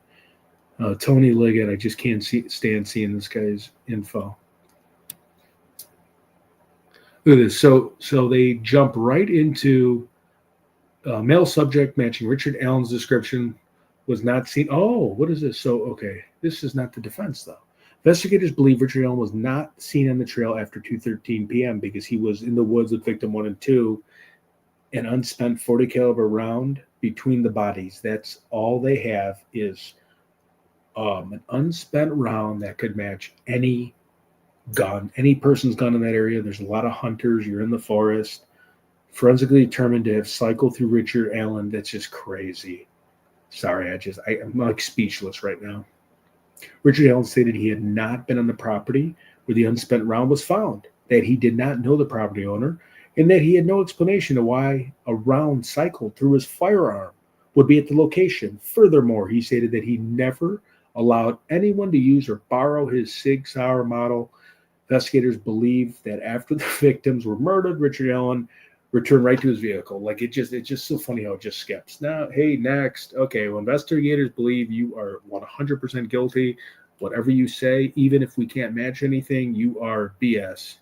Tony Liggett. I just can't stand seeing this guy's info. Look at this. So they jump right into male subject matching Richard Allen's description was not seen. Oh, what is this? So, okay. This is not the defense, though. Investigators believe Richard Allen was not seen on the trail after 2:13 p.m. because he was in the woods with victim 1 and 2, an unspent 40 caliber round between the bodies. That's all they have is an unspent round that could match any gun, any person's gun in that area. There's a lot of hunters. You're in the forest. Forensically determined to have cycled through Richard Allen. That's just crazy. Sorry, I'm like speechless right now. Richard Allen stated he had not been on the property where the unspent round was found, that he did not know the property owner, and that he had no explanation of why a round cycled through his firearm would be at the location. Furthermore, he stated that he never allowed anyone to use or borrow his Sig Sauer model. Investigators believe that after the victims were murdered, Richard Allen returned right to his vehicle. Like it's just so funny how it just skips. Now, hey, next. Okay, well, investigators believe you are 100% guilty. Whatever you say, even if we can't match anything, you are BS.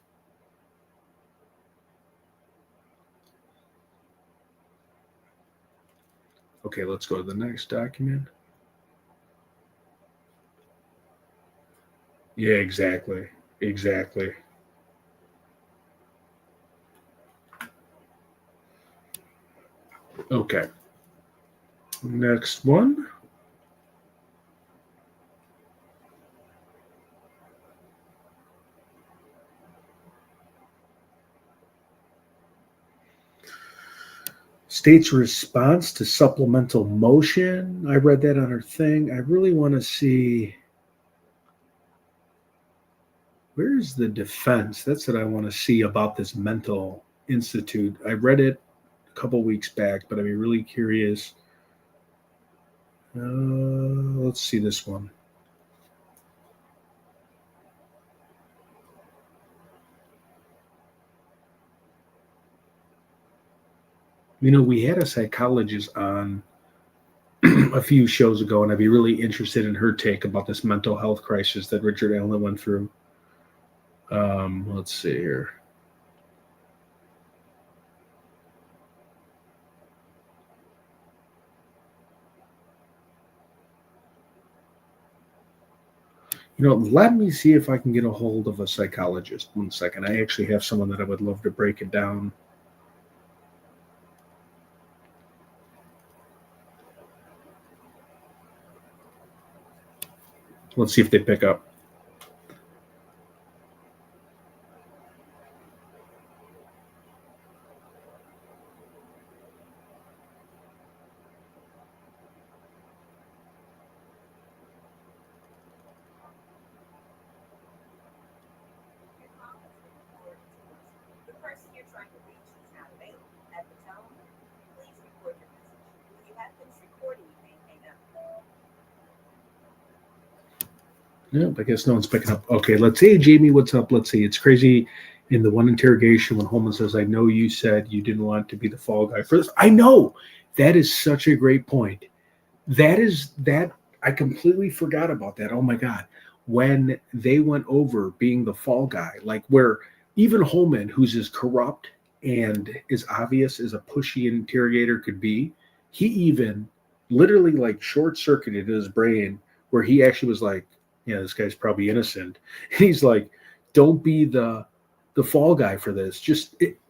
Okay, let's go to the next document. Yeah, exactly. Exactly. Okay. Next one. State's response to supplemental motion. I read that on her thing. I really want to see, where's the defense? That's what I want to see about this mental institute. I read it a couple weeks back, but I'd be really curious. Let's see this one. We had a psychologist on a few shows ago, and I'd be really interested in her take about this mental health crisis that Richard Allen went through. Let's see here. Let me see if I can get a hold of a psychologist. 1 second. I actually have someone that I would love to break it down. Let's see if they pick up. No, I guess no one's picking up. Okay, let's see. Jamie, what's up? Let's see. It's crazy in the one interrogation when Holman says, I know you said you didn't want to be the fall guy for this. I know. That is such a great point. That I completely forgot about that. Oh my God. When they went over being the fall guy, like where even Holman, who's as corrupt and as obvious as a pushy interrogator could be, he even literally like short circuited his brain where he actually was like, yeah, this guy's probably innocent. He's like, don't be the fall guy for this.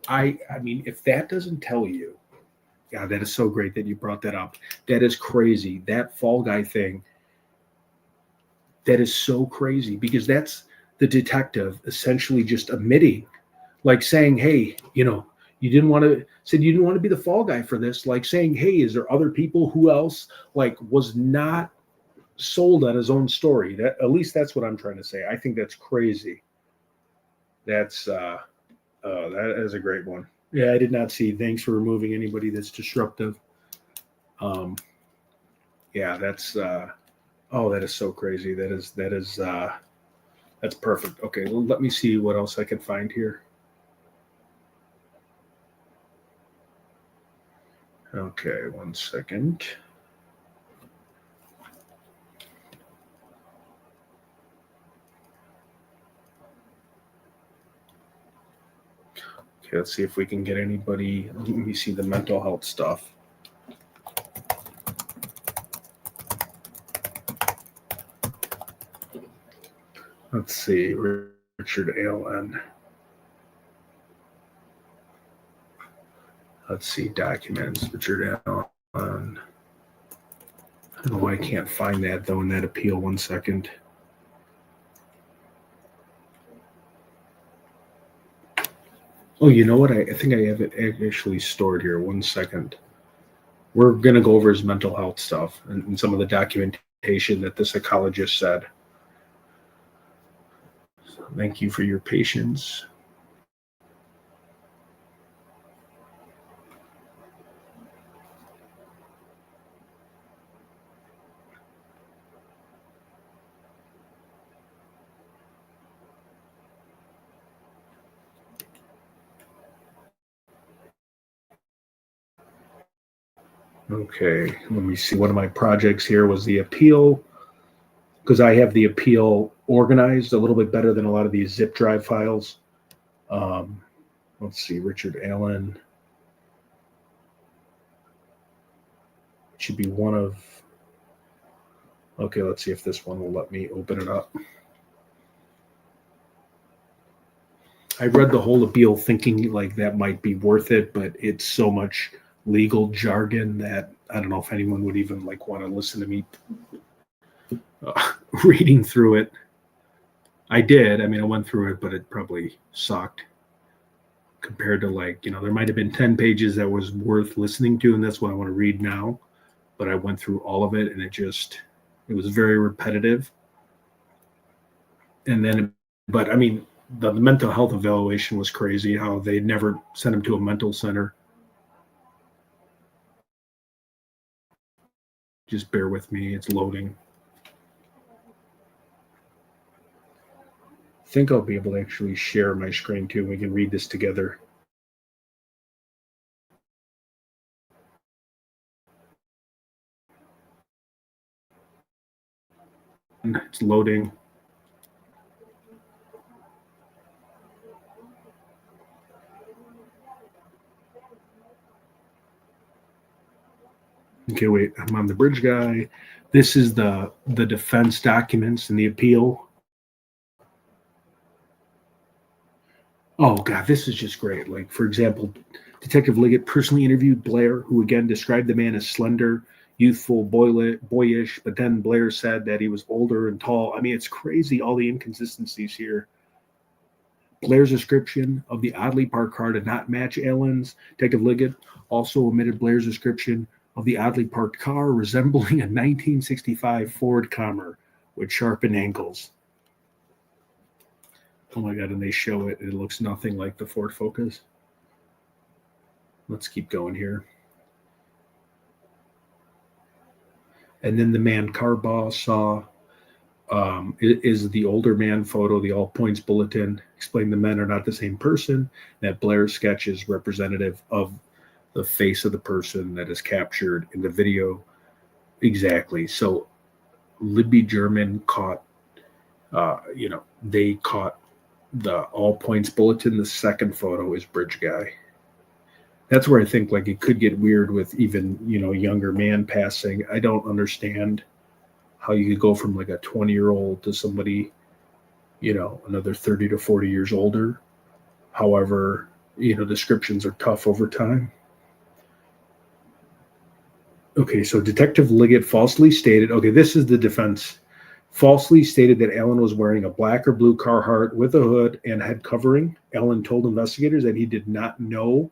I mean, if that doesn't tell you, yeah, that is so great that you brought that up. That is crazy. That fall guy thing, that is so crazy because that's the detective essentially just admitting, like saying, hey, you didn't want to be the fall guy for this. Like saying, hey, is there other people who else like was not sold on his own story? That at least that's what I'm trying to say. I think that's crazy. That is a great one. Yeah, I did not see. Thanks for removing anybody that's disruptive. Yeah, that's that is so crazy. That's perfect. Okay, well, let me see what else I can find here. Okay, 1 second. Okay, let's see if we can get anybody. Let me see the mental health stuff. Let's see, Richard Allen. Let's see, documents, Richard Allen. I don't know why I can't find that, though, in that appeal. 1 second. Oh, you know what? I think I have it actually stored here. 1 second. We're going to go over his mental health stuff and some of the documentation that the psychologist said. So thank you for your patience. Okay, let me see. One of my projects here was the appeal, because I have the appeal organized a little bit better than a lot of these zip drive files. Let's see, Richard Allen. It should be one of. Okay, let's see if this one will let me open it up. I read the whole appeal thinking like that might be worth it, but it's so much legal jargon that I don't know if anyone would even like want to listen to me reading through it. I did. I mean, I went through it, but it probably sucked compared to there might have been 10 pages that was worth listening to, and that's what I want to read now. But I went through all of it, and it was very repetitive. And then, but I mean, the mental health evaluation was crazy, how they never sent him to a mental center. Just bear with me. It's loading. I think I'll be able to actually share my screen too. We can read this together. It's loading. Okay, wait, I'm on the bridge guy. This is the defense documents and the appeal. Oh, God, this is just great. Like, for example, Detective Liggett personally interviewed Blair, who again described the man as slender, youthful, boyish, but then Blair said that he was older and tall. I mean, it's crazy, all the inconsistencies here. Blair's description of the oddly parked car did not match Allen's. Detective Liggett also omitted Blair's description of the oddly parked car resembling a 1965 Ford Commer with sharpened ankles. Oh my God, and they show it. It looks nothing like the Ford Focus. Let's keep going here. And then the man Carbaugh saw is the older man photo, the all points bulletin, explained the men are not the same person. That Blair's sketch is representative of the face of the person that is captured in the video. Exactly. So Libby German caught, they caught the all points bulletin. The second photo is Bridge Guy. That's where I think like it could get weird with even, younger man passing. I don't understand how you could go from like a 20-year-old to somebody, another 30 to 40 years older. However, descriptions are tough over time. Okay, so Detective Liggett falsely stated, this is the defense, falsely stated that Allen was wearing a black or blue Carhartt with a hood and head covering. Allen told investigators that he did not know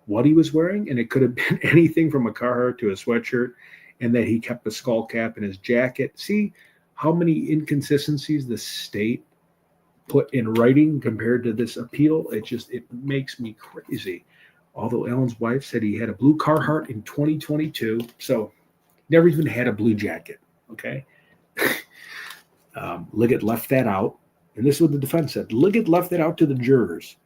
what he was wearing, and it could have been anything from a Carhartt to a sweatshirt, and that he kept a skull cap in his jacket. See how many inconsistencies the state put in writing compared to this appeal? It makes me crazy. Although Allen's wife said he had a blue Carhartt in 2022, so never even had a blue jacket, okay? Liggett left that out, and this is what the defense said. Liggett left that out to the jurors,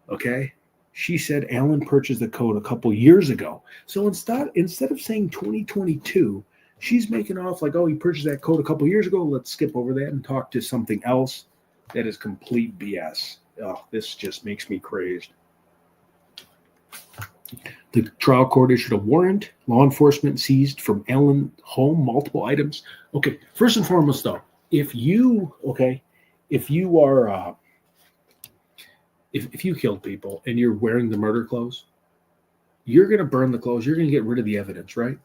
okay? She said Allen purchased the coat a couple years ago. So instead of saying 2022, she's making off like, he purchased that coat a couple years ago. Let's skip over that and talk to something else that is complete BS. This just makes me crazed. The trial court issued a warrant. Law enforcement seized from Allen's home multiple items. Okay, first and foremost, though, if you are if you killed people and you're wearing the murder clothes, you're going to burn the clothes. You're going to get rid of the evidence, right?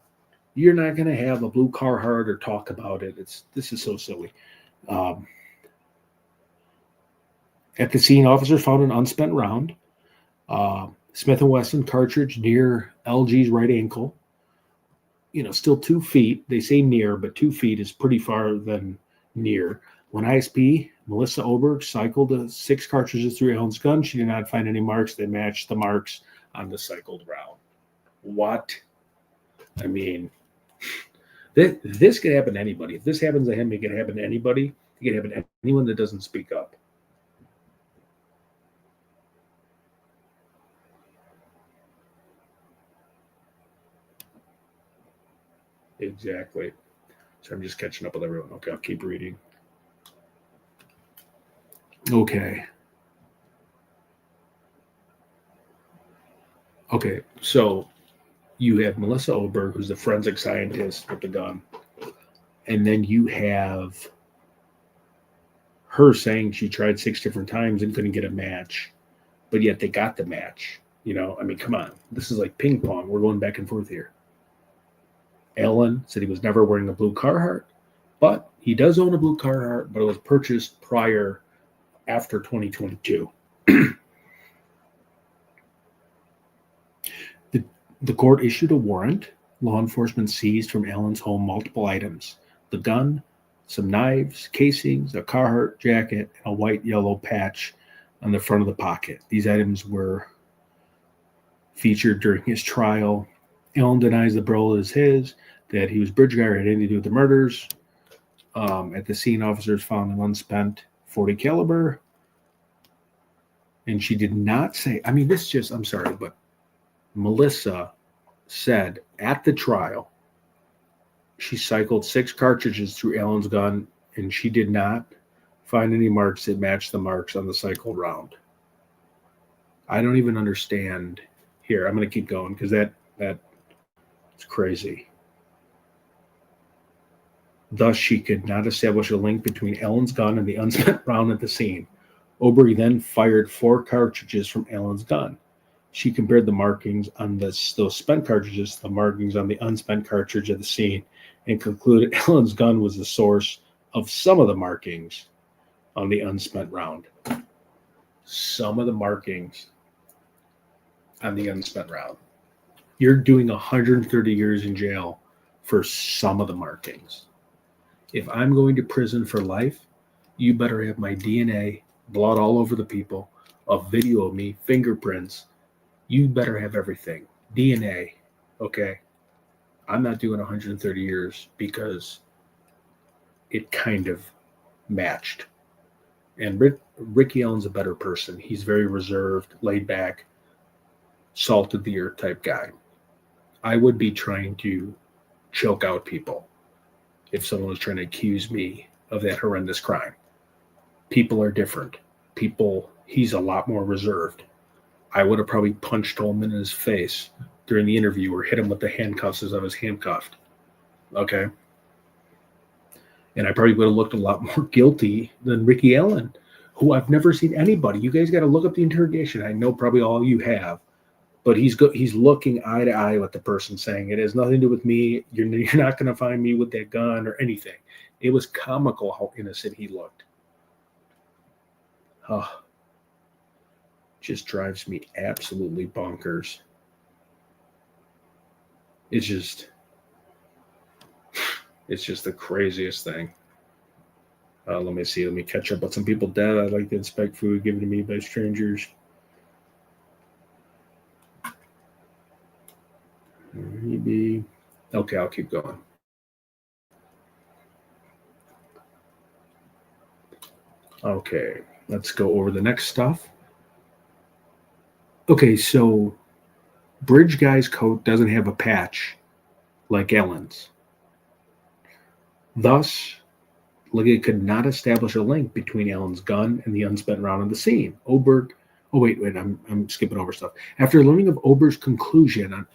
You're not going to have a blue Carhartt or talk about it. This is so silly. At the scene, officers found an unspent round, Smith & Wesson cartridge near LG's right ankle. Still 2 feet. They say near, but 2 feet is pretty far than near. When ISP Melissa Oberg cycled 6 cartridges through Allen's gun, she did not find any marks that matched the marks on the cycled round. What? I mean, this could happen to anybody. If this happens to him, it could happen to anybody. It could happen to anyone that doesn't speak up. Exactly. So I'm just catching up with everyone. Okay, I'll keep reading. Okay, so you have Melissa Oberg, who's the forensic scientist with the gun, and then you have her saying she tried 6 different times and couldn't get a match, but yet they got the match. Come on. This is like ping pong. We're going back and forth here. Allen said he was never wearing a blue Carhartt, but he does own a blue Carhartt, but it was purchased after 2022. The court issued a warrant. Law enforcement seized from Allen's home multiple items: the gun, some knives, casings, a Carhartt jacket, and a white-yellow patch on the front of the pocket. These items were featured during his trial. Allen denies the bullet is his, that he was Bridge Guy or had anything to do with the murders. At the scene, officers found an unspent .40 caliber. And she did not say, I'm sorry, but Melissa said at the trial, she cycled 6 cartridges through Allen's gun, and she did not find any marks that matched the marks on the cycled round. I don't even understand. Here, I'm going to keep going because that's crazy. Thus, she could not establish a link between Allen's gun and the unspent round at the scene. Oberg then fired 4 cartridges from Allen's gun. She compared the markings on those spent cartridges to the markings on the unspent cartridge of the scene and concluded Ellen's gun was the source of some of the markings on the unspent round. Some of the markings on the unspent round. You're doing 130 years in jail for some of the markings. If I'm going to prison for life, you better have my DNA, blood all over the people, a video of me, fingerprints. You better have everything. DNA, okay? I'm not doing 130 years because it kind of matched. And Ricky Allen's a better person. He's very reserved, laid back, salt of the earth type guy. I would be trying to choke out people if someone was trying to accuse me of that horrendous crime. People are different. He's a lot more reserved. I would have probably punched Holman in his face during the interview or hit him with the handcuffs as I was handcuffed. Okay? And I probably would have looked a lot more guilty than Ricky Allen, who I've never seen anybody. You guys got to look up the interrogation. I know probably all you have. But he's looking eye to eye with the person saying, it has nothing to do with me. You're not going to find me with that gun or anything. It was comical how innocent he looked. Oh, just drives me absolutely bonkers. It's just the craziest thing. Let me see. Let me catch up with some people dead. I'd like to inspect food given to me by strangers. Maybe. Okay, I'll keep going. Okay, let's go over the next stuff. Okay, so Bridge Guy's coat doesn't have a patch like Ellen's. Thus, Liggett could not establish a link between Ellen's gun and the unspent round of the scene. Oberg. Oh, wait, I'm skipping over stuff. After learning of Oberg's conclusion on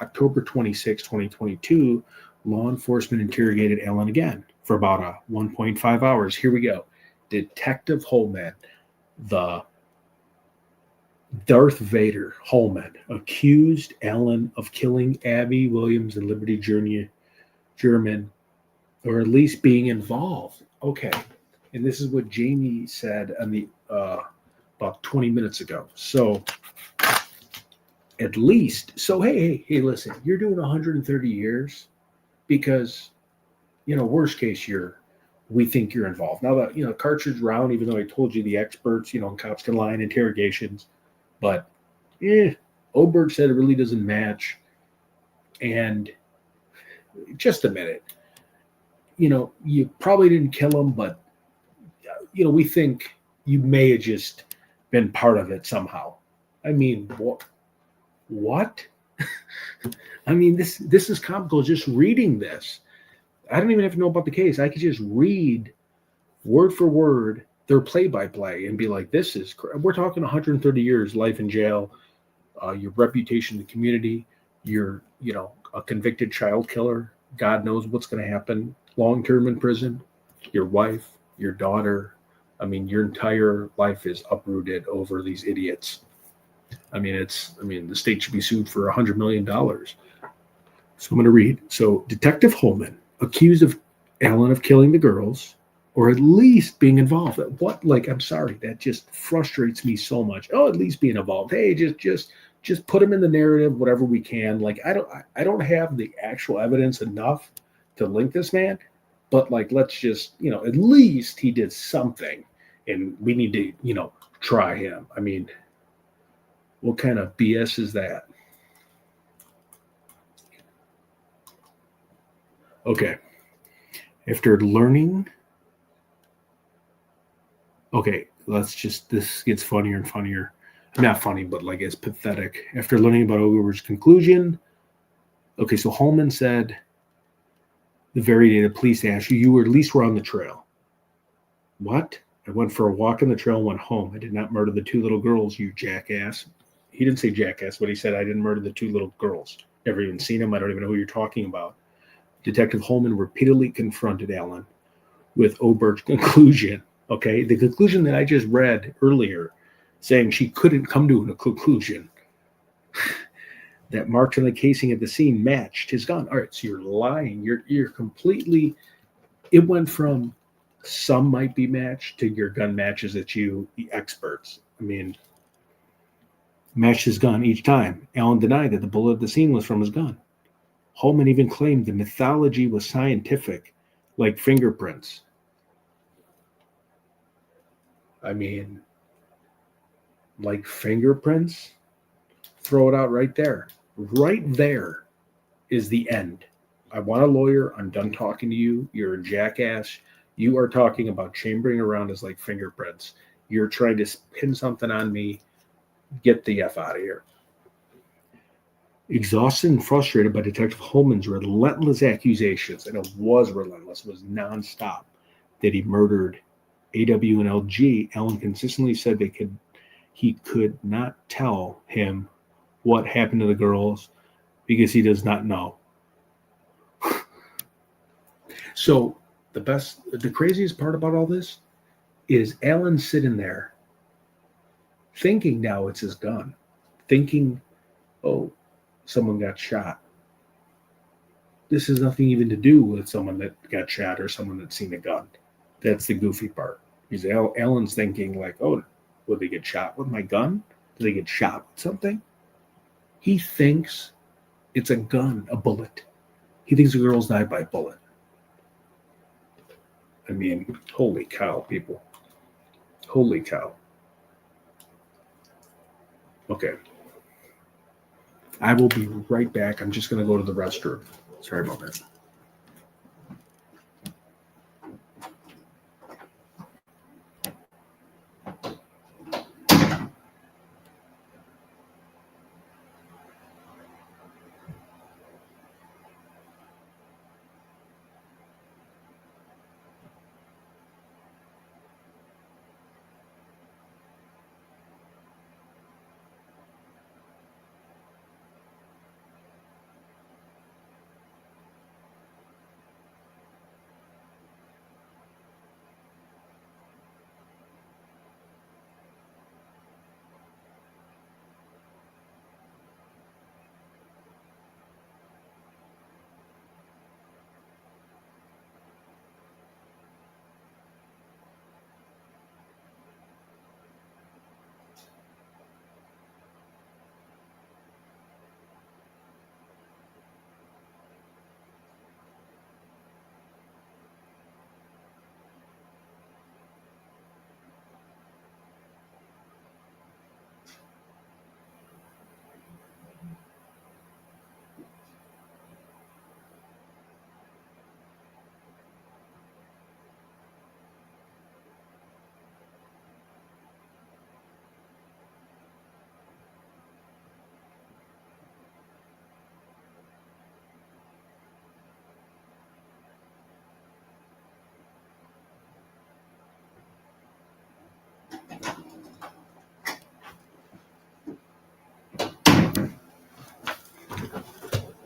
October 26, 2022, law enforcement interrogated Ellen again for about 1.5 hours. Here we go. Detective Holman, the Darth Vader Holman, accused Ellen of killing Abby Williams and Liberty German, or at least being involved. Okay. And this is what Jamie said on the about 20 minutes ago. So at least, so hey, listen, you're doing 130 years because, worst case, we think you're involved. Now that, cartridge round, even though I told you the experts, cops can lie in interrogations, but Oberg said it really doesn't match. And just a minute, you probably didn't kill him, but, we think you may have just been part of it somehow. I mean, what? I mean, this is comical just reading this. I don't even have to know about the case. I could just read word for word their play-by-play and be like, we're talking 130 years life in jail, your reputation in the community, you're, a convicted child killer. God knows what's going to happen long-term in prison. Your wife, your daughter, your entire life is uprooted over these idiots. The state should be sued for $100 million. So I'm going to read. So Detective Holman, accused of Ellen of killing the girls, or at least being involved. What? I'm sorry, that just frustrates me so much. Oh, at least being involved. Hey, just put him in the narrative, whatever we can. I don't have the actual evidence enough to link this man, but let's just, at least he did something, and we need to, try him. What kind of BS is that? Okay. After learning, this gets funnier and funnier. Not funny, but it's pathetic. After learning about Ober's conclusion, okay, so Holman said the very day the police asked you at least were on the trail. What? I went for a walk on the trail and went home. I did not murder the two little girls, you jackass. He didn't say jackass, but he said I didn't murder the two little girls. Never even seen them. I don't even know who you're talking about. Detective Holman repeatedly confronted Ellen with Oberg's conclusion. Okay, the conclusion that I just read earlier, saying she couldn't come to a conclusion. That marks on the casing at the scene matched his gun. All right, so you're lying. You're completely. It went from some might be matched to your gun matches that you, the experts. I mean, matched his gun each time. Allen denied that the bullet at the scene was from his gun. Holman even claimed the mythology was scientific, like fingerprints. I mean, like fingerprints? Throw it out right there. Right there is the end. I want a lawyer. I'm done talking to you. You're a jackass. You are talking about chambering around as like fingerprints. You're trying to pin something on me. Get the F out of here. Exhausted and frustrated by Detective Holman's relentless accusations, and it was relentless, it was nonstop, that he murdered AW and LG, Allen consistently said he could not tell him what happened to the girls because he does not know. So the craziest part about all this is Allen sitting there thinking now it's his gun, thinking, oh, someone got shot. This has nothing even to do with someone that got shot or someone that's seen a gun. That's the goofy part. Because Allen's thinking like, oh, would they get shot with my gun? Did they get shot with something? He thinks it's a gun, a bullet. He thinks the girls died by a bullet. I mean, holy cow, people. Holy cow. Okay. I will be right back. I'm just going to go to the restroom. Sorry about that.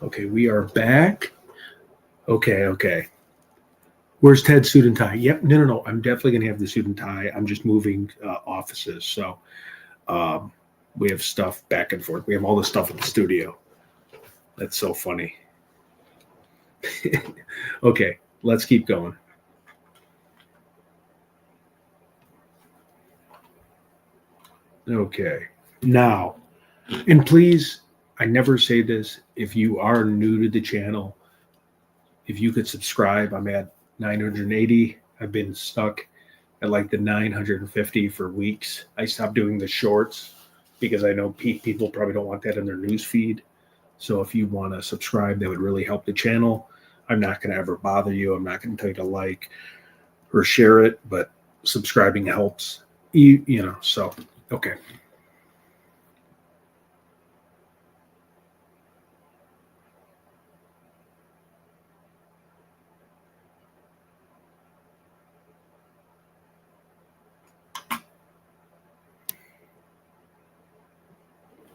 Okay, we are back. Okay. Where's Ted's suit and tie? Yep, no. I'm definitely going to have the suit and tie. I'm just moving offices. So we have stuff back and forth. We have all the stuff in the studio. That's so funny. Okay, let's keep going. Okay, now, and please, I never say this. If you are new to the channel, if you could subscribe, I'm at 980. I've been stuck at like the 950 for weeks. I stopped doing the shorts because I know people probably don't want that in their news feed. So if you want to subscribe, that would really help the channel. I'm not going to ever bother you. I'm not going to tell you to like or share it, but subscribing helps. You know, so, okay.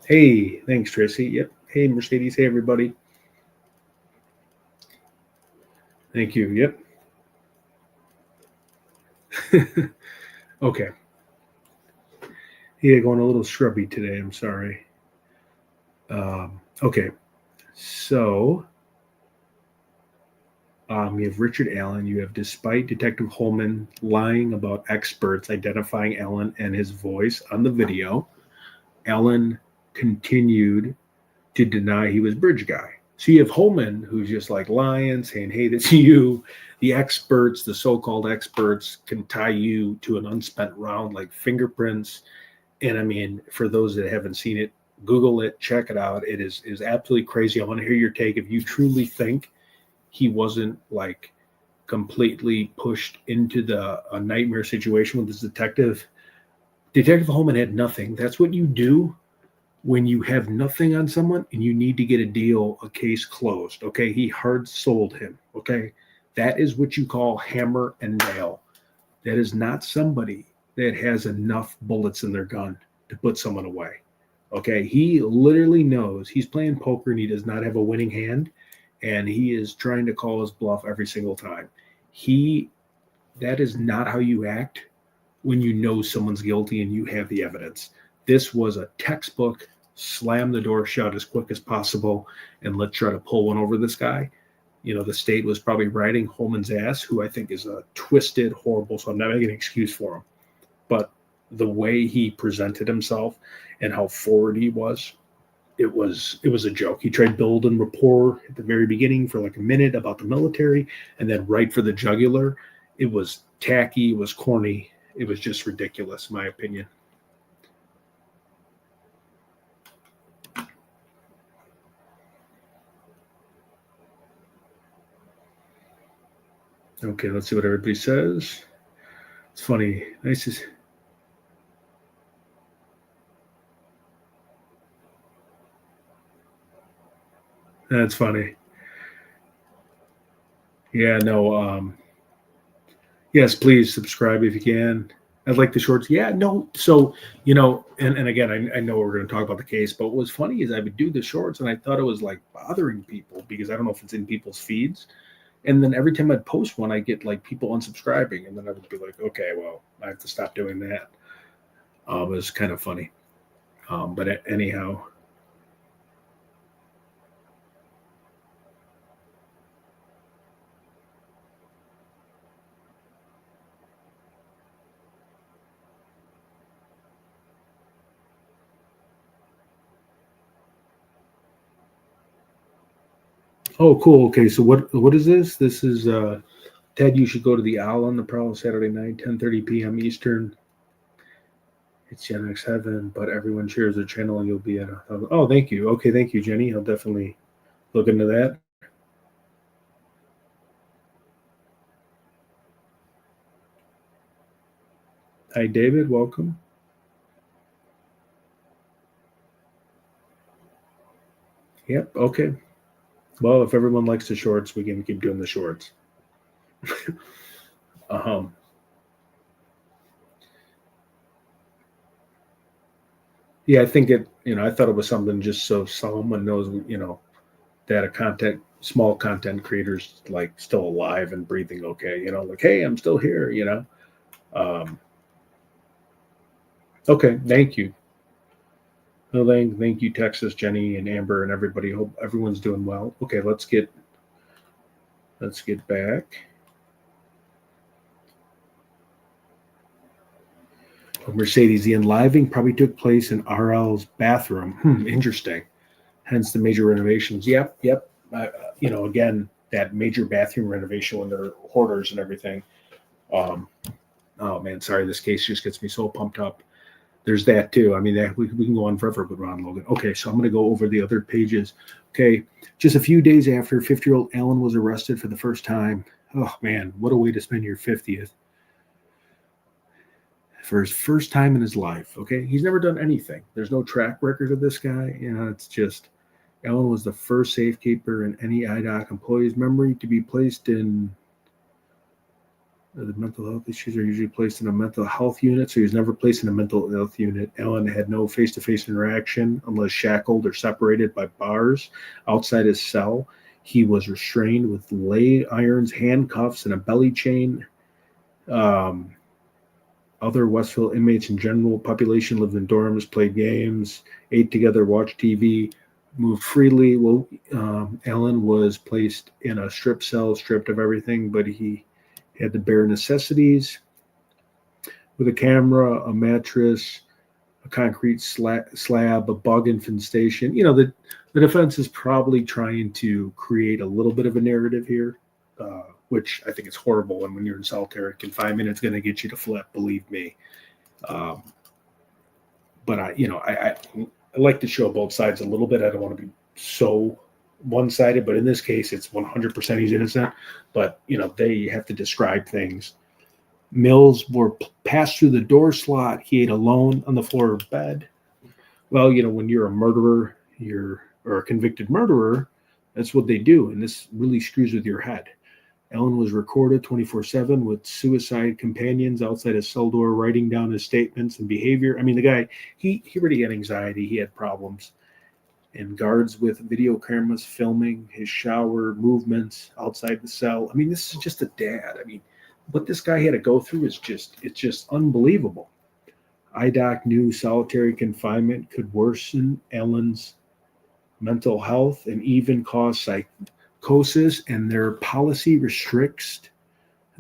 Hey, thanks, Tracy. Yep. Hey, Mercedes. Hey, everybody. Thank you. Yep. Okay. Yeah, going a little scrubby today. I'm sorry. Okay, so you have Richard Allen. You have, despite Detective Holman lying about experts identifying Allen and his voice on the video, Allen continued to deny he was Bridge Guy. So you have Holman, who's just like lying, saying, "Hey, that's you." The experts, the so-called experts, can tie you to an unspent round like fingerprints. And I mean, for those that haven't seen it, Google it, check it out. It is absolutely crazy. I want to hear your take. If you truly think he wasn't like completely pushed into a nightmare situation with this detective. Detective Holman had nothing. That's what you do when you have nothing on someone and you need to get a deal, a case closed. Okay. He hard sold him. Okay. That is what you call hammer and nail. That is not somebody that has enough bullets in their gun to put someone away. Okay. He literally knows he's playing poker and he does not have a winning hand. And he is trying to call his bluff every single time. That is not how you act when you know someone's guilty and you have the evidence. This was a textbook, slam the door shut as quick as possible, and let's try to pull one over this guy. You know, the state was probably riding Holman's ass, who I think is a twisted, horrible, so I'm not making an excuse for him. But the way he presented himself and how forward he was, it was a joke. He tried building rapport at the very beginning for like a minute about the military, and then right for the jugular, it was tacky, it was corny, it was just ridiculous, in my opinion. Okay, let's see what everybody says. It's funny. Nice to see. That's funny. Yeah, no. Yes, please subscribe if you can. I'd like the shorts. Yeah, no. So, and again, I know we're going to talk about the case, but what was funny is I would do the shorts and I thought it was like bothering people because I don't know if it's in people's feeds. And then every time I'd post one, I get like people unsubscribing. And then I would be like, okay, well, I have to stop doing that. It was kind of funny. But anyhow, oh, cool. Okay, so what is this? This is Ted. You should go to the Owl on the Prowl Saturday night, 10:30 p.m. Eastern. It's Gen X Heaven, but everyone shares their channel, and you'll be at a. Oh, thank you. Okay, thank you, Jenny. I'll definitely look into that. Hi, David. Welcome. Yep. Okay. Well, if everyone likes the shorts, we can keep doing the shorts. um, yeah, I think it. I thought it was something just so someone knows. That small content creators like still alive and breathing. Okay. Like, hey, I'm still here. Um, okay. Thank you. No, thank you, Texas, Jenny, and Amber, and everybody. Hope everyone's doing well. Okay, let's get back. Mercedes, the enlivening probably took place in RL's bathroom. Interesting. Hence the major renovations. Yep. Again, that major bathroom renovation when they're hoarders and everything. Oh man, sorry, this case just gets me so pumped up. There's that too. I mean, we can go on forever with Ron Logan. Okay, so I'm going to go over the other pages. Okay, just a few days after 50-year-old Allen was arrested for the first time. Oh man, what a way to spend your 50th. For his first time in his life. Okay, he's never done anything. There's no track record of this guy. It's just Allen was the first safekeeper in any IDOC employee's memory to be placed in. The mental health issues are usually placed in a mental health unit, so he was never placed in a mental health unit. Allen had no face-to-face interaction unless shackled or separated by bars outside his cell. He was restrained with lay irons, handcuffs, and a belly chain. Other Westville inmates in general population lived in dorms, played games, ate together, watched TV. moved freely. Well, Alan was placed in a strip cell, stripped of everything, but he had the bare necessities with a camera, a mattress, a concrete slab, a bug infestation. The defense is probably trying to create a little bit of a narrative here, which I think is horrible. And when you're in solitary confinement, it's going to get you to flip, believe me. But I like to show both sides a little bit. I don't want to be so one-sided, but in this case, it's 100% he's innocent. But they have to describe things. Meals were passed through the door slot. He ate alone on the floor of bed. Well, when you're a murderer, or a convicted murderer, that's what they do, and this really screws with your head. Ellen was recorded 24/7 with suicide companions outside his cell door, writing down his statements and behavior. I mean, the guy, he already had anxiety. He had problems. And guards with video cameras filming his shower movements outside the cell. I mean, this is just a dad. I mean, what this guy had to go through it's just unbelievable. IDOC knew solitary confinement could worsen Ellen's mental health and even cause psychosis, and their policy restricts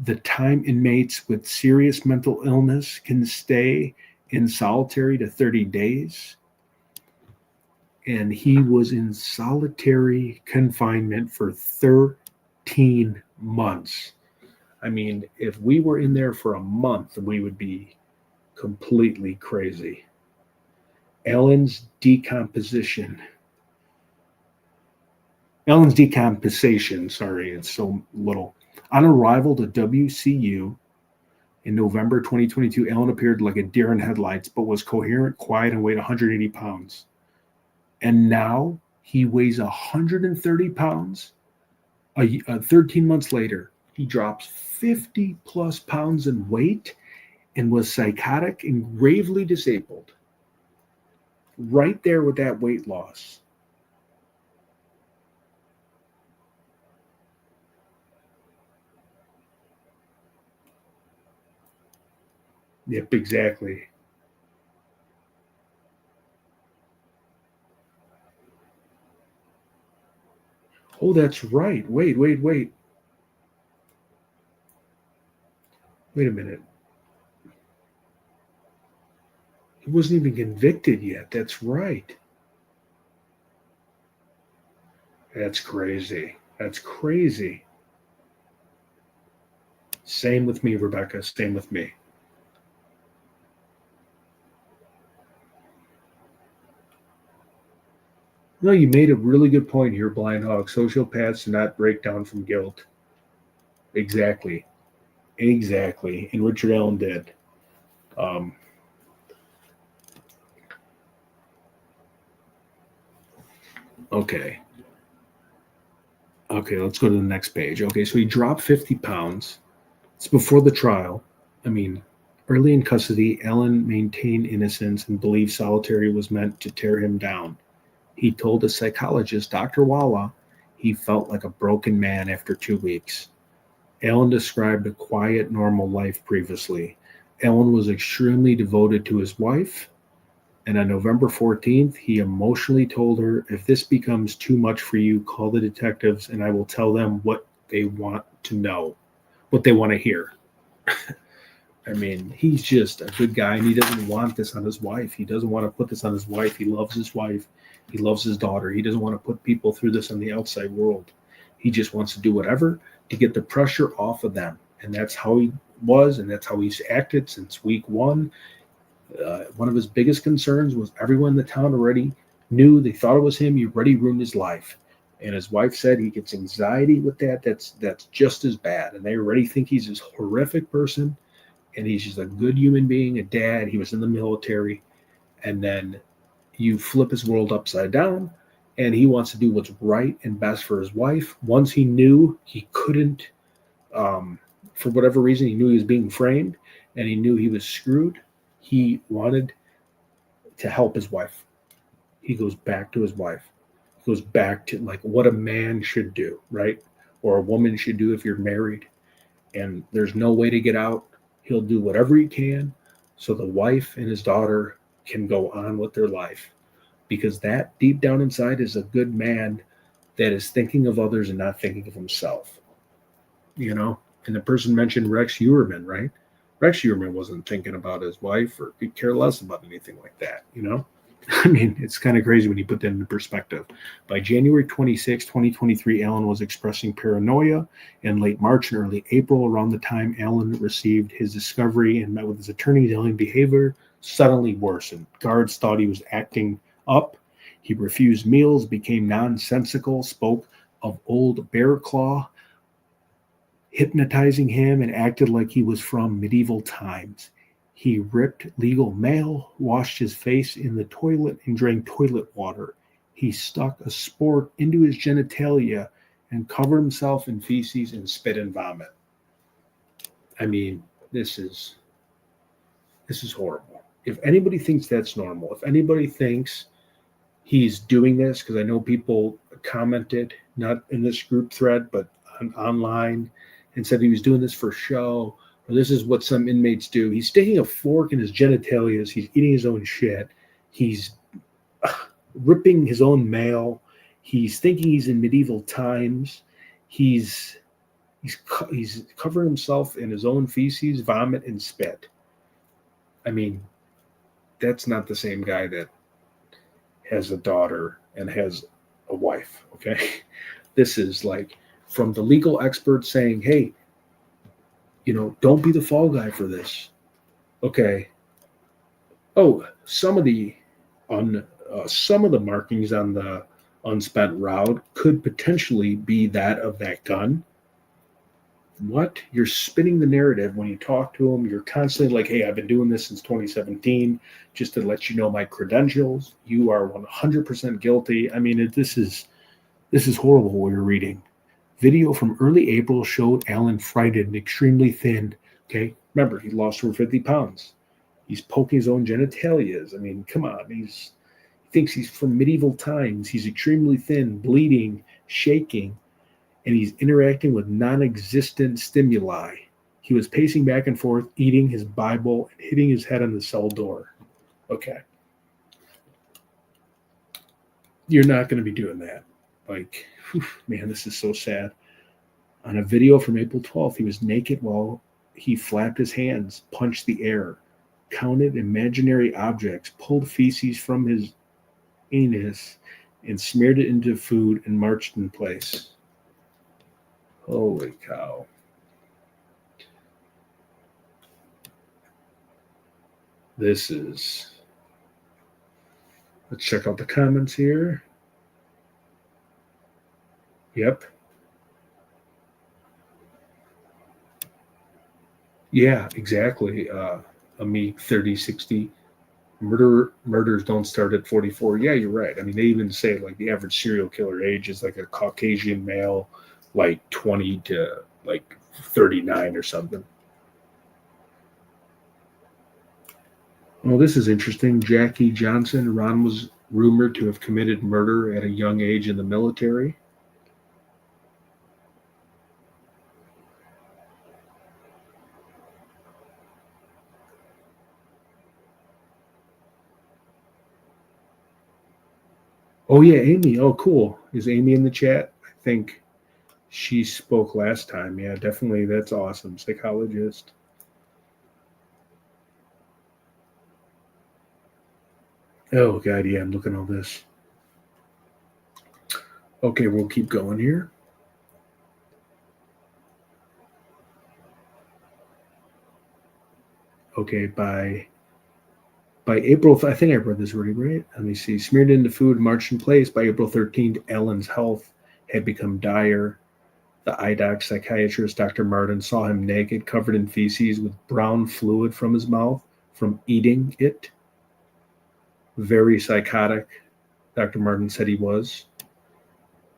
the time inmates with serious mental illness can stay in solitary to 30 days. And he was in solitary confinement for 13 months. I mean, if we were in there for a month, we would be completely crazy. Ellen's decompensation, sorry, it's so little. On arrival to WCU in November 2022, Ellen appeared like a deer in headlights, but was coherent, quiet, and weighed 180 pounds. And now he weighs 130 pounds. 13 months later, he drops 50 plus pounds in weight and was psychotic and gravely disabled. Right there with that weight loss. Yep, exactly. Oh, that's right. Wait. Wait a minute. He wasn't even convicted yet. That's right. That's crazy. Same with me, Rebecca. Same with me. No, you made a really good point here, Blind Hog. Sociopaths do not break down from guilt. Exactly. And Richard Allen did. Okay, let's go to the next page. Okay, so he dropped 50 pounds. It's before the trial. I mean, early in custody, Allen maintained innocence and believed solitary was meant to tear him down. He told a psychologist, Dr. Walla, he felt like a broken man after 2 weeks. Allen described a quiet, normal life previously. Allen was extremely devoted to his wife, and on November 14th, he emotionally told her, if this becomes too much for you, call the detectives and I will tell them what they want to know, what they want to hear. I mean, he's just a good guy, and he doesn't want this on his wife. He doesn't want to put this on his wife. He loves his wife. He loves his daughter. He doesn't want to put people through this on the outside world. He just wants to do whatever to get the pressure off of them. And that's how he was, and that's how he's acted since week one. One of his biggest concerns was everyone in the town already knew, they thought it was him. He already ruined his life. And his wife said he gets anxiety with that. That's just as bad. And they already think he's this horrific person. And he's just a good human being, a dad. He was in the military. And then you flip his world upside down, and he wants to do what's right and best for his wife. Once he knew he couldn't, for whatever reason, he knew he was being framed, and he knew he was screwed. He wanted to help his wife. He goes back to his wife. He goes back to like what a man should do, right? Or a woman should do if you're married. And there's no way to get out. He'll do whatever he can so the wife and his daughter can go on with their life, because that deep down inside is a good man that is thinking of others and not thinking of himself. And the person mentioned Rex Uerman, right? Rex Uerman wasn't thinking about his wife or could care less about anything like that. I mean, it's kind of crazy when you put that into perspective. By January 26, 2023, Allen was expressing paranoia. In late March and early April, around the time Allen received his discovery and met with his attorneys, Allen's behavior suddenly worsened. Guards thought he was acting up. He refused meals, became nonsensical, spoke of old Bear Claw hypnotizing him, and acted like he was from medieval times. He ripped legal mail, washed his face in the toilet, and drank toilet water. He stuck a sport into his genitalia and covered himself in feces and spit and vomit. I mean, this is horrible. If anybody thinks that's normal, if anybody thinks he's doing this, because I know people commented, not in this group thread, but online, and said he was doing this for show, or this is what some inmates do. He's sticking a fork in his genitalias. He's eating his own shit. He's ripping his own mail. He's thinking he's in medieval times. He's covering himself in his own feces, vomit, and spit. I mean, that's not the same guy that has a daughter and has a wife, okay? This is like from the legal experts saying, hey, don't be the fall guy for this. Okay. Oh, some of the markings on the unspent route could potentially be that of that gun. What? You're spinning the narrative when you talk to them. You're constantly like, hey, I've been doing this since 2017, just to let you know my credentials. You are 100% guilty. I mean, this is horrible what you're reading. Video from early April showed Allen frightened and extremely thin. Okay, remember, he lost over 50 pounds. He's poking his own genitalias. I mean, come on. He thinks he's from medieval times. He's extremely thin, bleeding, shaking, and he's interacting with non-existent stimuli. He was pacing back and forth, eating his Bible, and hitting his head on the cell door. Okay. You're not going to be doing that. Like, man, this is so sad. On a video from April 12th, he was naked while he flapped his hands, punched the air, counted imaginary objects, pulled feces from his anus, and smeared it into food and marched in place. Holy cow. Let's check out the comments here. Yep. Yeah, exactly. Me 30-60. Murders don't start at 44. Yeah, you're right. I mean, they even say like the average serial killer age is like a Caucasian male, like 20 to like 39 or something. Well, this is interesting. Jackie Johnson. Ron was rumored to have committed murder at a young age in the military. Oh, yeah, Amy. Oh, cool. Is Amy in the chat? I think she spoke last time. Yeah, definitely. That's awesome. Psychologist. Oh, God, yeah, I'm looking at all this. Okay, we'll keep going here. Okay, by April, I think I read this already, right? Let me see. Smeared into food, marched in place. By April 13th, Allen's health had become dire. The eye doc psychiatrist, Dr. Martin, saw him naked, covered in feces, with brown fluid from his mouth from eating it. Very psychotic, Dr. Martin said he was.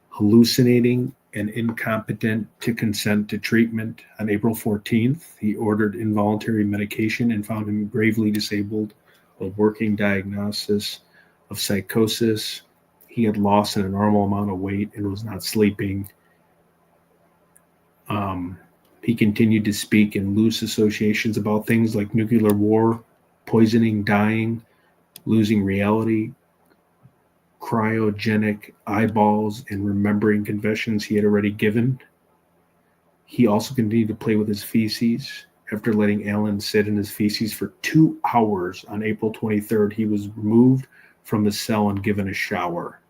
Hallucinating and incompetent to consent to treatment. On April 14th, he ordered involuntary medication and found him gravely disabled. A working diagnosis of psychosis. He had lost an enormous amount of weight and was not sleeping. He continued to speak in loose associations about things like nuclear war, poisoning, dying, losing reality, cryogenic eyeballs and remembering confessions he had already given. He also continued to play with his feces. After letting Alan sit in his feces for 2 hours on April 23rd, he was removed from his cell and given a shower.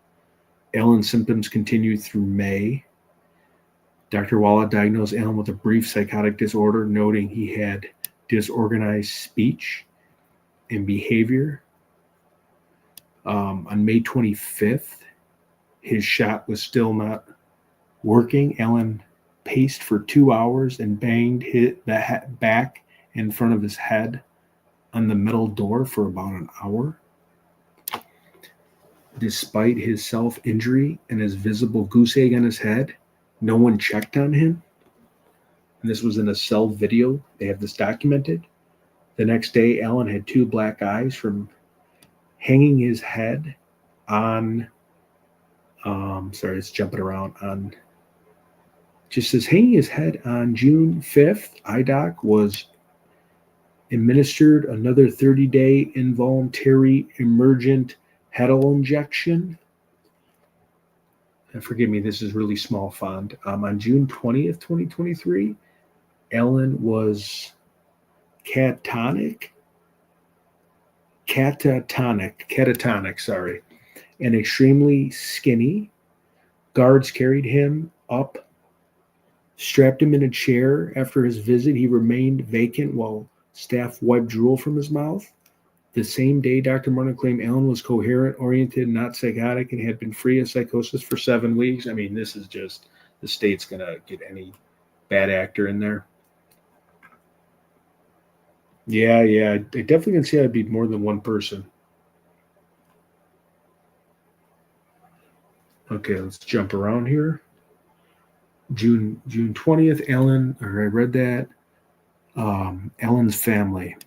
Alan's symptoms continued through May. Dr. Walla diagnosed Alan with a brief psychotic disorder, noting he had disorganized speech and behavior. On May 25th, his shot was still not working. Alan paced for 2 hours and banged the back in front of his head on the metal door for about an hour. Despite his self-injury and his visible goose egg on his head, no one checked on him. And this was in a cell video. They have this documented. The next day, Alan had 2 black eyes from hanging his head on, it's jumping around, on, just says hanging his head on June 5th, IDOC was administered another 30-day involuntary emergent hetal injection. And forgive me, this is really small font. On June 20th, 2023, Alan was catatonic, and extremely skinny. Guards carried him up, strapped him in a chair. After his visit, he remained vacant while staff wiped drool from his mouth. The same day, Dr. Martin claimed Alan was coherent, oriented, not psychotic, and had been free of psychosis for 7 weeks. I mean, this is just, the state's going to get any bad actor in there. Yeah, I definitely can see I'd be more than one person. Okay, let's jump around here. June 20th, Alan, or I read that. Alan's family.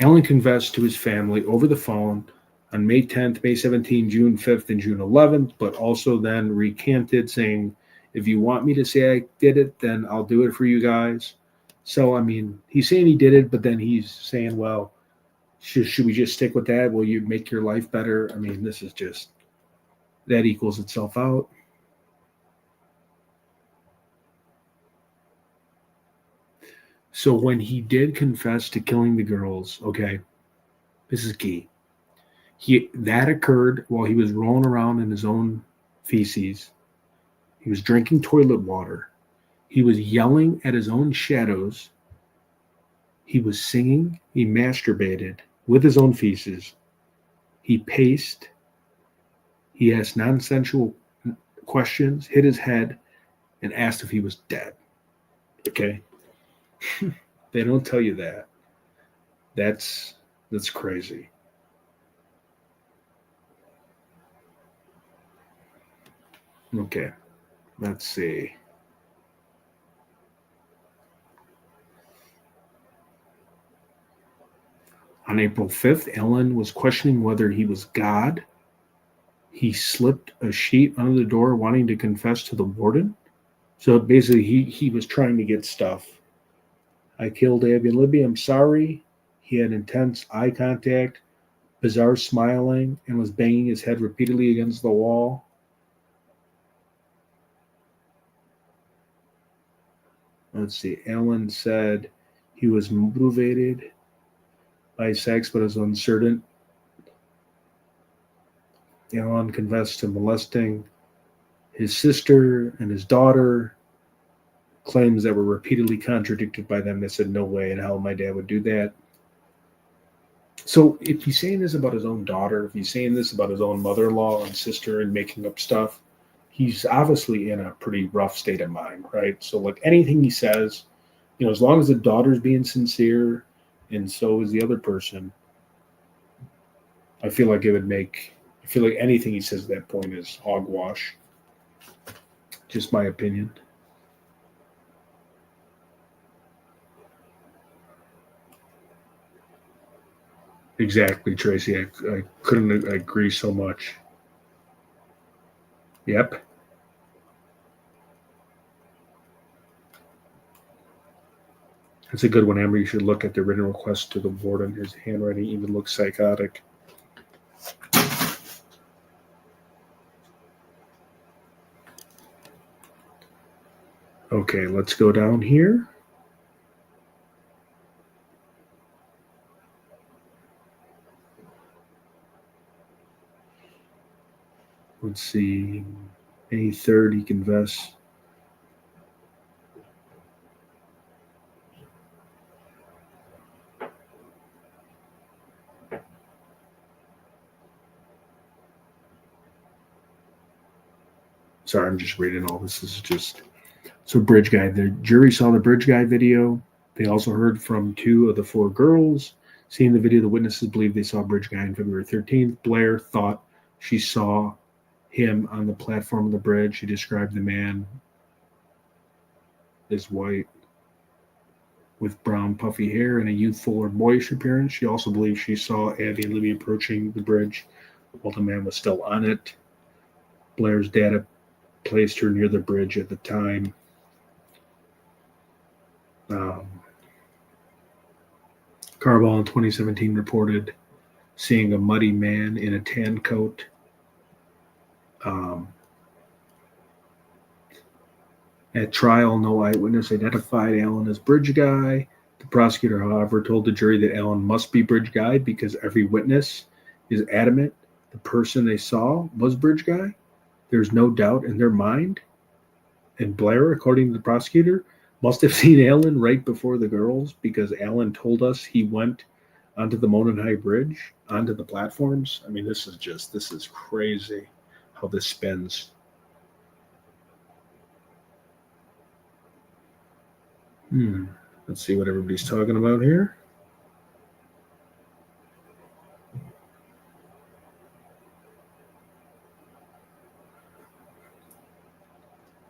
Alan confessed to his family over the phone on May 10th, May 17th, June 5th, and June 11th, but also then recanted, saying, if you want me to say I did it, then I'll do it for you guys. So, I mean, he's saying he did it, but then he's saying, well, should we just stick with that? Will you make your life better? I mean, this is just, that equals itself out. So when he did confess to killing the girls, okay, this is key. That occurred while he was rolling around in his own feces. He was drinking toilet water. He was yelling at his own shadows. He was singing. He masturbated with his own feces. He paced. He asked nonsensical questions, hit his head, and asked if he was dead. Okay? They don't tell you that. That's crazy. Okay, let's see. On April 5th, Ellen was questioning whether he was God. He slipped a sheet under the door wanting to confess to the warden. So basically, he was trying to get stuff. I killed Abby and Libby. I'm sorry. He had intense eye contact, bizarre smiling, and was banging his head repeatedly against the wall. Let's see. Alan said he was motivated by sex, but is uncertain. Alan confessed to molesting his sister and his daughter, claims that were repeatedly contradicted by them. They said, no way in hell my dad would do that. So if he's saying this about his own daughter, if he's saying this about his own mother-in-law and sister and making up stuff, he's obviously in a pretty rough state of mind, right? So like anything he says, as long as the daughter's being sincere and so is the other person, I feel like anything he says at that point is hogwash. Just my opinion. Exactly, Tracy. I couldn't agree so much. Yep. That's a good one, Amber. You should look at the written request to the warden. His handwriting even looks psychotic. Okay, let's go down here. Let's see. May 3rd, he confessed. Sorry, I'm just reading all this. This is just so bridge guy. The jury saw the bridge guy video. They also heard from 2 of the 4 girls. Seeing the video, the witnesses believe they saw bridge guy on February 13th. Blair thought she saw him on the platform of the bridge. She described the man as white with brown puffy hair and a youthful or boyish appearance. She also believes she saw Abby and Libby approaching the bridge while the man was still on it. Blair's data placed her near the bridge at the time. Carball in 2017 reported seeing a muddy man in a tan coat. At trial, no eyewitness identified Allen as bridge guy. The prosecutor, however, told the jury that Allen must be bridge guy because every witness is adamant the person they saw was bridge guy. There's no doubt in their mind. And Blair, according to the prosecutor, must have seen Allen right before the girls because Allen told us he went onto the Monon High Bridge, onto the platforms. I mean, this is crazy how this spins. Let's see what everybody's talking about here.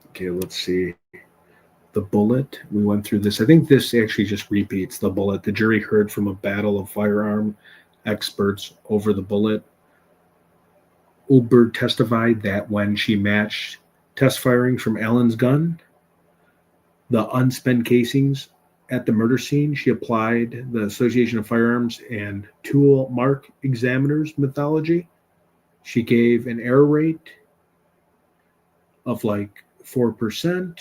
Okay, let's see. The bullet, we went through this. I think this actually just repeats the bullet. The jury heard from a battle of firearm experts over the bullet. Oberg testified that when she matched test firing from Allen's gun, the unspent casings at the murder scene, she applied the Association of Firearms and Tool Mark Examiners methodology. She gave an error rate of like 4%.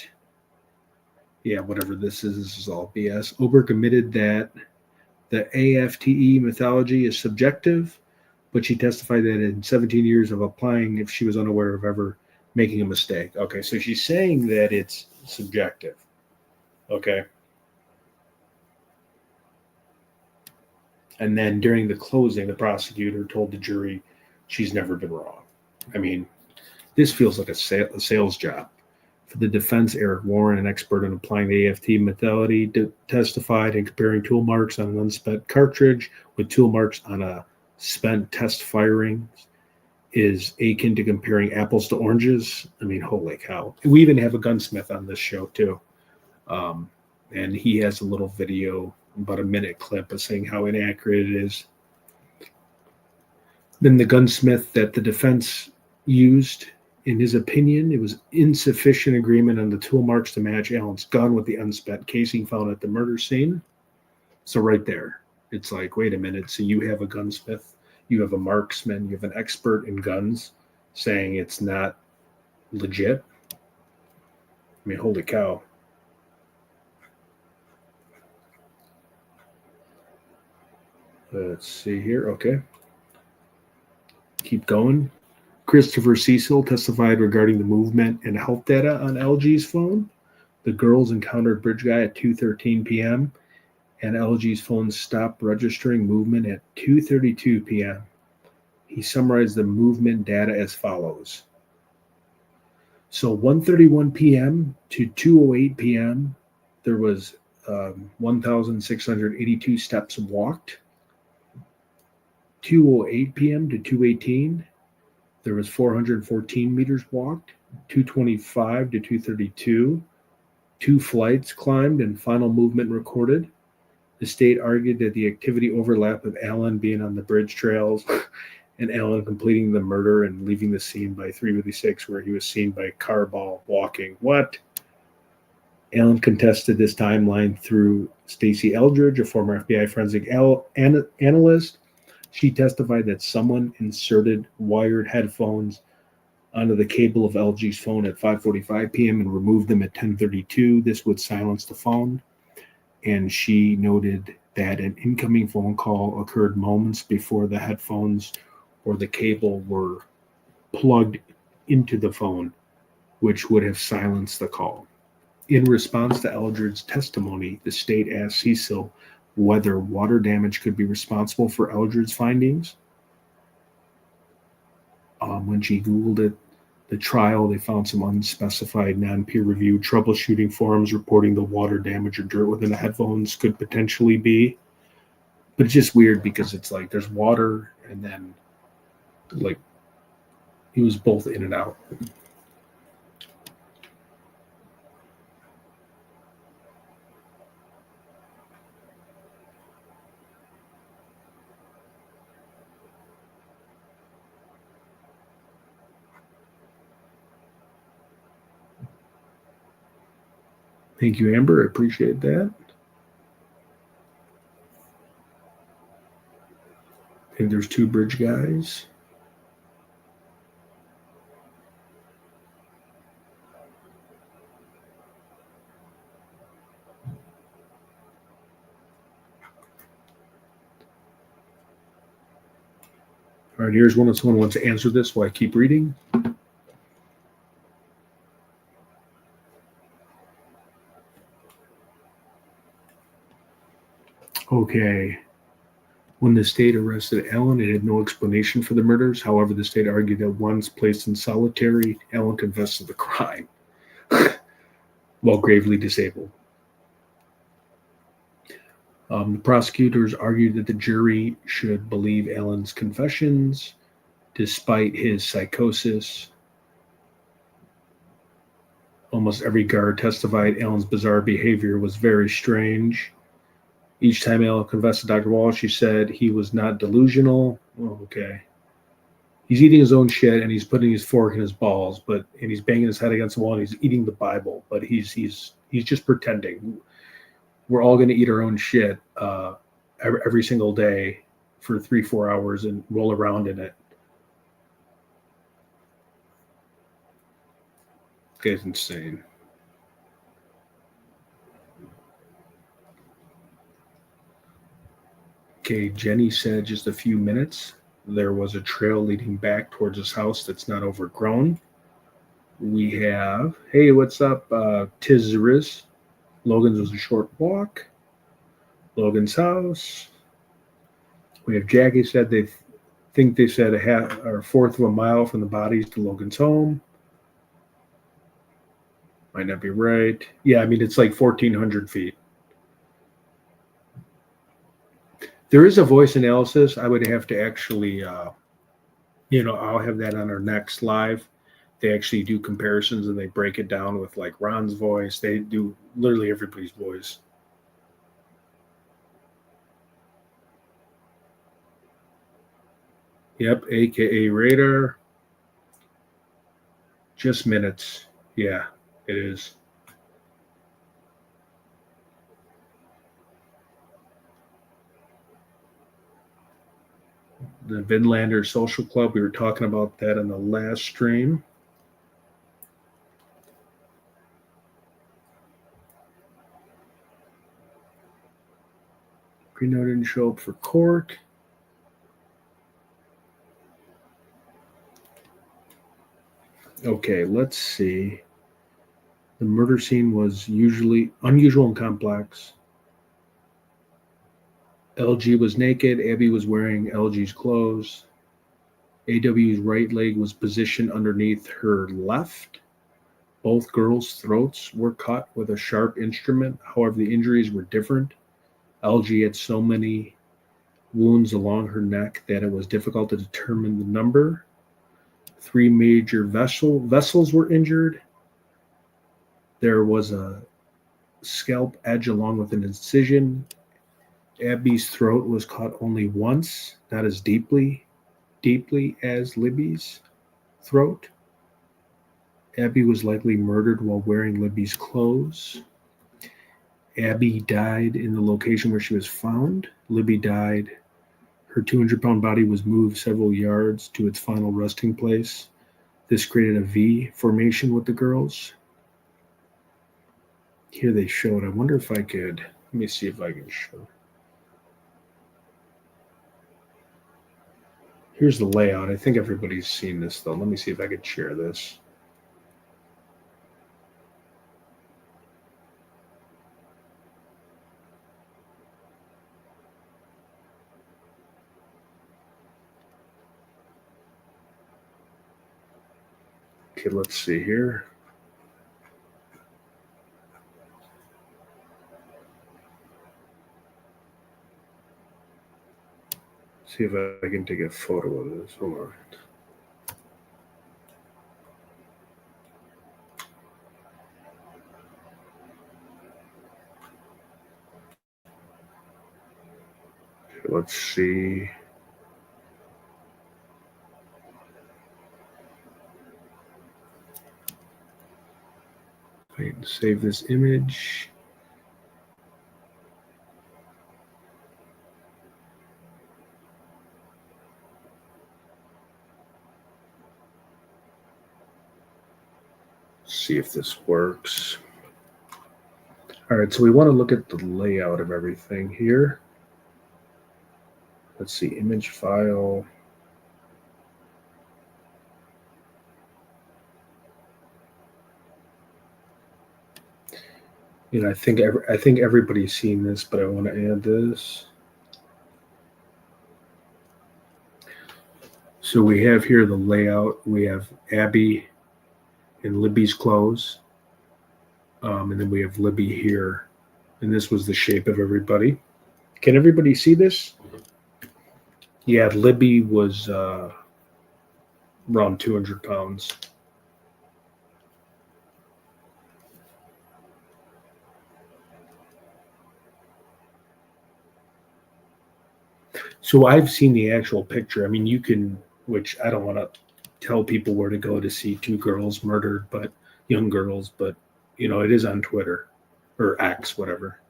Yeah, whatever this is all BS. Oberg admitted that the AFTE methodology is subjective, but she testified that in 17 years of applying, if she was unaware of ever making a mistake. Okay, so she's saying that it's subjective. Okay. And then during the closing, the prosecutor told the jury she's never been wrong. I mean, this feels like a sales job. For the defense, Eric Warren, an expert in applying the AFT methodology, testified in comparing tool marks on an unspent cartridge with tool marks on a spent test firing is akin to comparing apples to oranges. I mean, holy cow. We even have a gunsmith on this show, too. And he has a little video, about a minute clip, of saying how inaccurate it is. Then the gunsmith that the defense used, in his opinion, it was insufficient agreement on the tool marks to match Allen's gun with the unspent casing found at the murder scene. So right there, it's like, wait a minute. So you have a gunsmith, you have a marksman, you have an expert in guns saying it's not legit. I mean, holy cow. Let's see here. Okay. Keep going. Christopher Cecil testified regarding the movement and health data on LG's phone. The girls encountered Bridge Guy at 2:13 p.m. and LG's phone stopped registering movement at 2:32 p.m. He summarized the movement data as follows. So 1:31 p.m. to 2:08 p.m. there was 1,682 steps walked. 2:08 p.m. to 2:18 there was 414 meters walked. 2:25 to 2:32 2 flights climbed and final movement recorded. The state argued that the activity overlap of Allen being on the bridge trails and Allen completing the murder and leaving the scene by 3:56, where he was seen by Carball walking. What? Allen contested this timeline through Stacey Eldridge, a former FBI forensic analyst. She testified that someone inserted wired headphones onto the cable of LG's phone at 5:45 p.m. and removed them at 10:32. This would silence the phone. And she noted that an incoming phone call occurred moments before the headphones or the cable were plugged into the phone, which would have silenced the call. In response to Eldridge's testimony, the state asked Cecil whether water damage could be responsible for Eldridge's findings. When she Googled it, the trial, they found some unspecified, non-peer-reviewed troubleshooting forums reporting the water damage or dirt within the headphones could potentially be. But it's just weird because it's like there's water and then like he was both in and out. Thank you, Amber. I appreciate that. I think there's two bridge guys. All right, here's one if someone wants to answer this while I keep reading. Okay. When the state arrested Allen, it had no explanation for the murders. However, the state argued that once placed in solitary, Allen confessed to the crime while gravely disabled. The prosecutors argued that the jury should believe Allen's confessions despite his psychosis. Almost every guard testified Allen's bizarre behavior was very strange. Each time Allen confessed to Dr. Walsh, she said he was not delusional. Oh, okay. He's eating his own shit and he's putting his fork in his balls, and he's banging his head against the wall and he's eating the Bible, but he's just pretending. We're all going to eat our own shit every single day for 3-4 hours and roll around in it. This guy's insane. Okay, Jenny said just a few minutes. There was a trail leading back towards his house that's not overgrown. We have, hey, what's up, Tizris? Logan's was a short walk. Logan's house. We have Jackie said they think they said a half or a fourth of a mile from the bodies to Logan's home. Might not be right. Yeah, I mean, it's like 1,400 feet. There is a voice analysis. I would have to actually, I'll have that on our next live. They actually do comparisons and they break it down with like Ron's voice. They do literally everybody's voice. Yep, AKA radar. Just minutes. Yeah, it is. The Vinlander Social Club, we were talking about that in the last stream. Reno didn't show up for court. Okay, let's see. The murder scene was usually unusual and complex. LG was naked. Abby was wearing LG's clothes. AW's right leg was positioned underneath her left. Both girls' throats were cut with a sharp instrument. However, the injuries were different. LG had so many wounds along her neck that it was difficult to determine the number. 3 major vessels were injured. There was a scalp edge along with an incision. Abby's throat was cut only once, not as deeply as Libby's throat. Abby was likely murdered while wearing Libby's clothes. Abby died in the location where she was found. Libby died. Her 200-pound body was moved several yards to its final resting place. This created a V formation with the girls. Here they show it. I wonder if I could, let me see if I can show. Here's the layout. I think everybody's seen this though. Let me see if I could share this. Okay, let's see here. See if I can take a photo of this. Hold on. Okay, let's see. I can save this image. See if this works. All right, so we want to look at the layout of everything here. Let's see, image file. You know, I think everybody's seen this, but I want to add this. So we have here the layout. We have Abby in Libby's clothes. And then we have Libby here. And this was the shape of everybody. Can everybody see this? Yeah, Libby was around 200 pounds. So I've seen the actual picture. I mean, you can, which I don't want to tell people where to go to see two girls murdered, but young girls, but you know, it is on Twitter or X, whatever.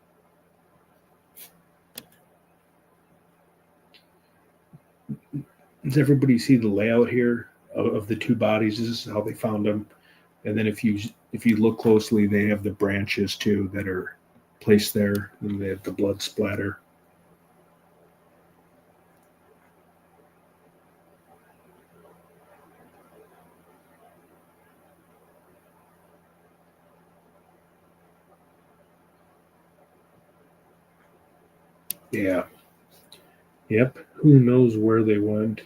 Does everybody see the layout here of the two bodies? This is how they found them. And then if you look closely, they have the branches too that are placed there, and they have the blood splatter. Yeah. Yep. Who knows where they went?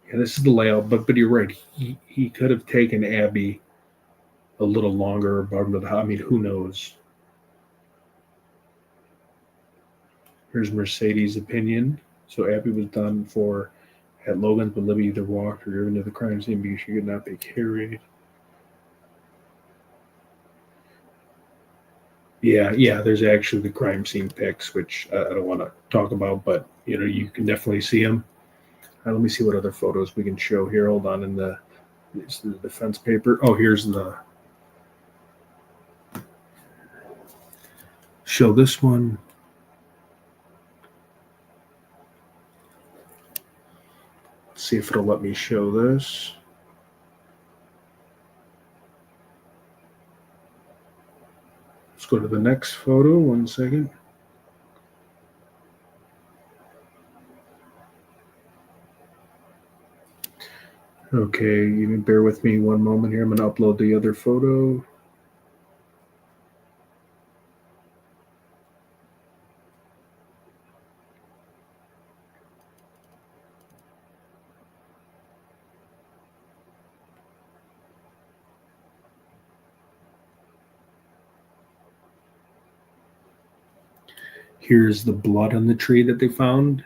Yeah, this is the layout, but you're right. He could have taken Abby a little longer above the. I mean, who knows? Here's Mercedes' opinion. So Abby was done for at Logan's, but Libby either walked or driven to the crime scene because she could not be carried. Yeah. There's actually the crime scene pics, which I don't want to talk about, but you know, you can definitely see them. Let me see what other photos we can show here. Hold on, in the defense paper. Oh, here's the. Show this one. Let's see if it'll let me show this. Let's go to the next photo. 1 second. Okay, you can bear with me 1 moment here. I'm going to upload the other photo. Here's the blood on the tree that they found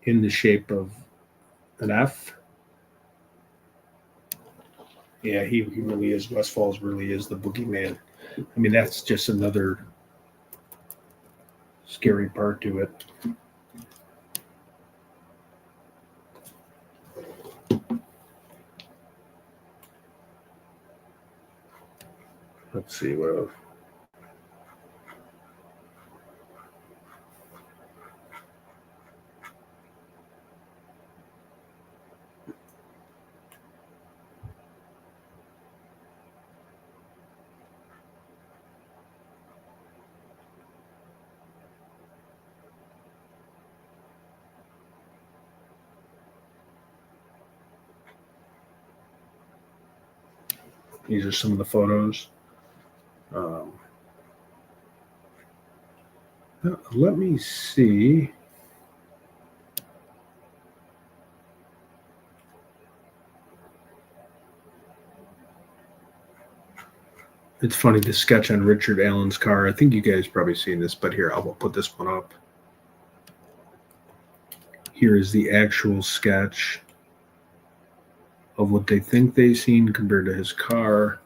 in the shape of an F. Yeah, he really is. West Falls really is the boogeyman. I mean, that's just another scary part to it. Let's see what else. These are some of the photos. Let me see. It's funny, the sketch on Richard Allen's car. I think you guys probably seen this, but here, I'll put this one up. Here is the actual sketch of what they think they've seen compared to his car.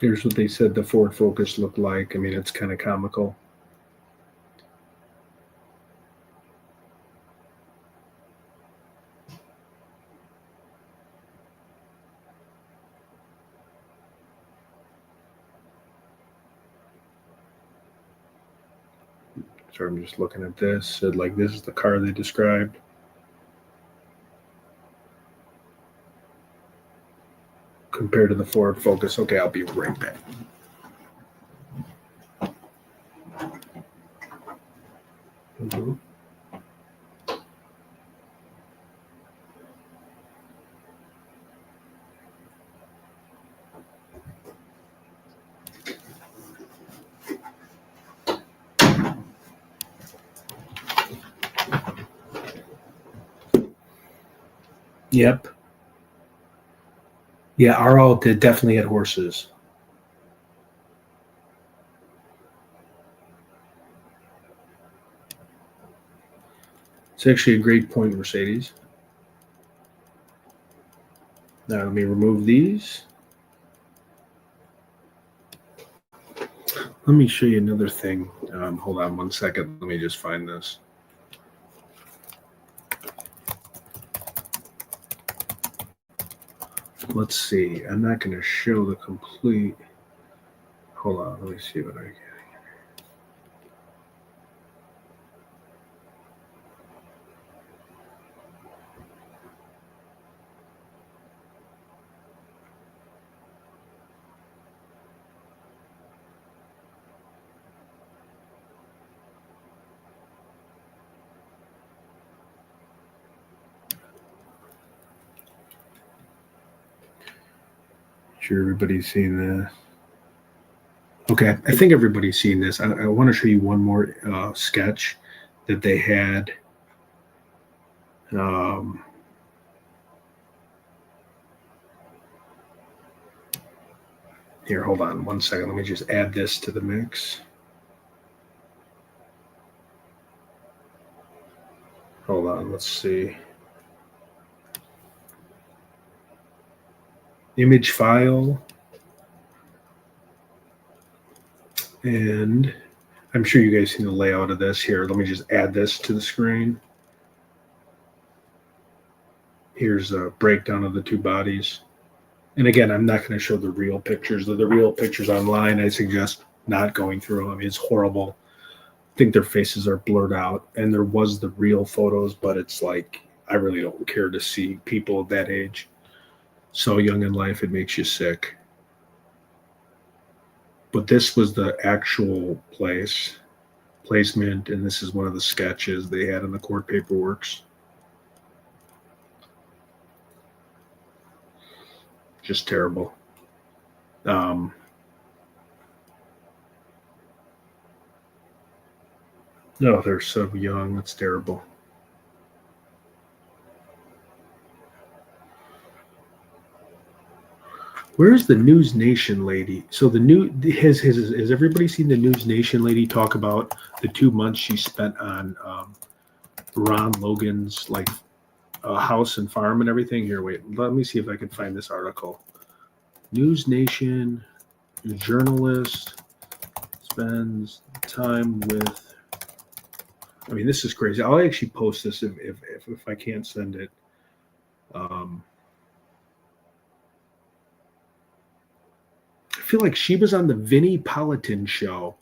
Here's what they said the Ford Focus looked like. I mean, it's kind of comical. So I'm just looking at this. Said like this is the car they described. Compared to the Ford Focus. Okay, I'll be right back. Mm-hmm. Yep. Yeah, RL definitely had horses. It's actually a great point, Mercedes. Now let me remove these. Let me show you another thing. Hold on one second. Let me just find this. Let's see. I'm not going to show the complete. Hold on. Let me see what I get. Sure, everybody's seen this. Okay, I think everybody's seen this. I want to show you one more sketch that they had. Here, hold on one second. Let me just add this to the mix. Hold on, let's see. Image file. And I'm sure you guys seen the layout of this here. Let me just add this to the screen. Here's a breakdown of the two bodies. And again, I'm not going to show the real pictures. The real pictures online, I suggest not going through them. I mean, it's horrible. I think their faces are blurred out. And there was the real photos, but it's like, I really don't care to see people of that age. So young in life, it makes you sick. But this was the actual placement, and this is one of the sketches they had in the court paperworks. Just terrible. No, they're so young. That's terrible. Where's the News Nation lady? So the new has everybody seen the News Nation lady talk about the 2 months she spent on Ron Logan's house and farm and everything? Here, wait, let me see if I can find this article. News Nation journalist spends time with. I mean, this is crazy. I'll actually post this if I can't send it. I feel like she was on the Vinnie Politan show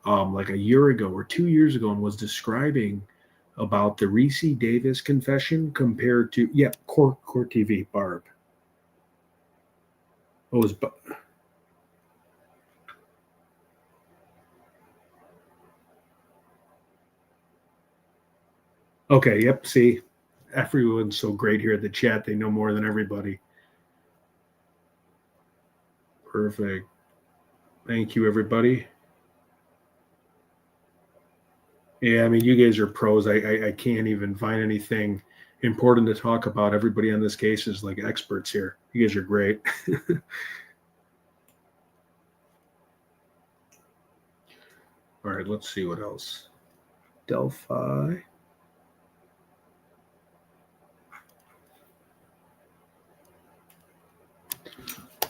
like a year ago or 2 years ago and was describing about the Reese Davis confession compared to Court TV Barb. It was okay. Yep. See, everyone's so great here at the chat. They know more than everybody. Perfect. Thank you, everybody. Yeah, I mean, you guys are pros. I can't even find anything important to talk about. Everybody on this case is like experts here. You guys are great. All right, let's see what else. Delphi.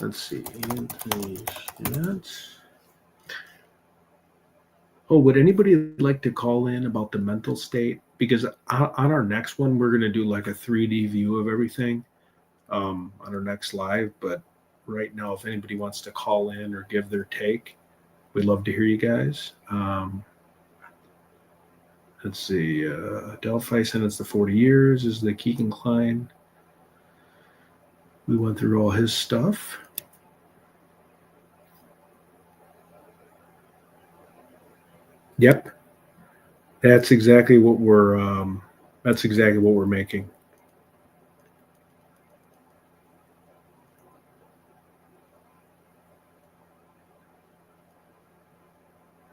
Let's see. Anthony Schmitz. Oh, would anybody like to call in about the mental state? Because on our next one, we're going to do like a 3D view of everything on our next live. But right now, if anybody wants to call in or give their take, we'd love to hear you guys. Let's see. Delphi sentenced to 40 years is the Keegan Klein. We went through all his stuff. Yep. That's exactly what we're making.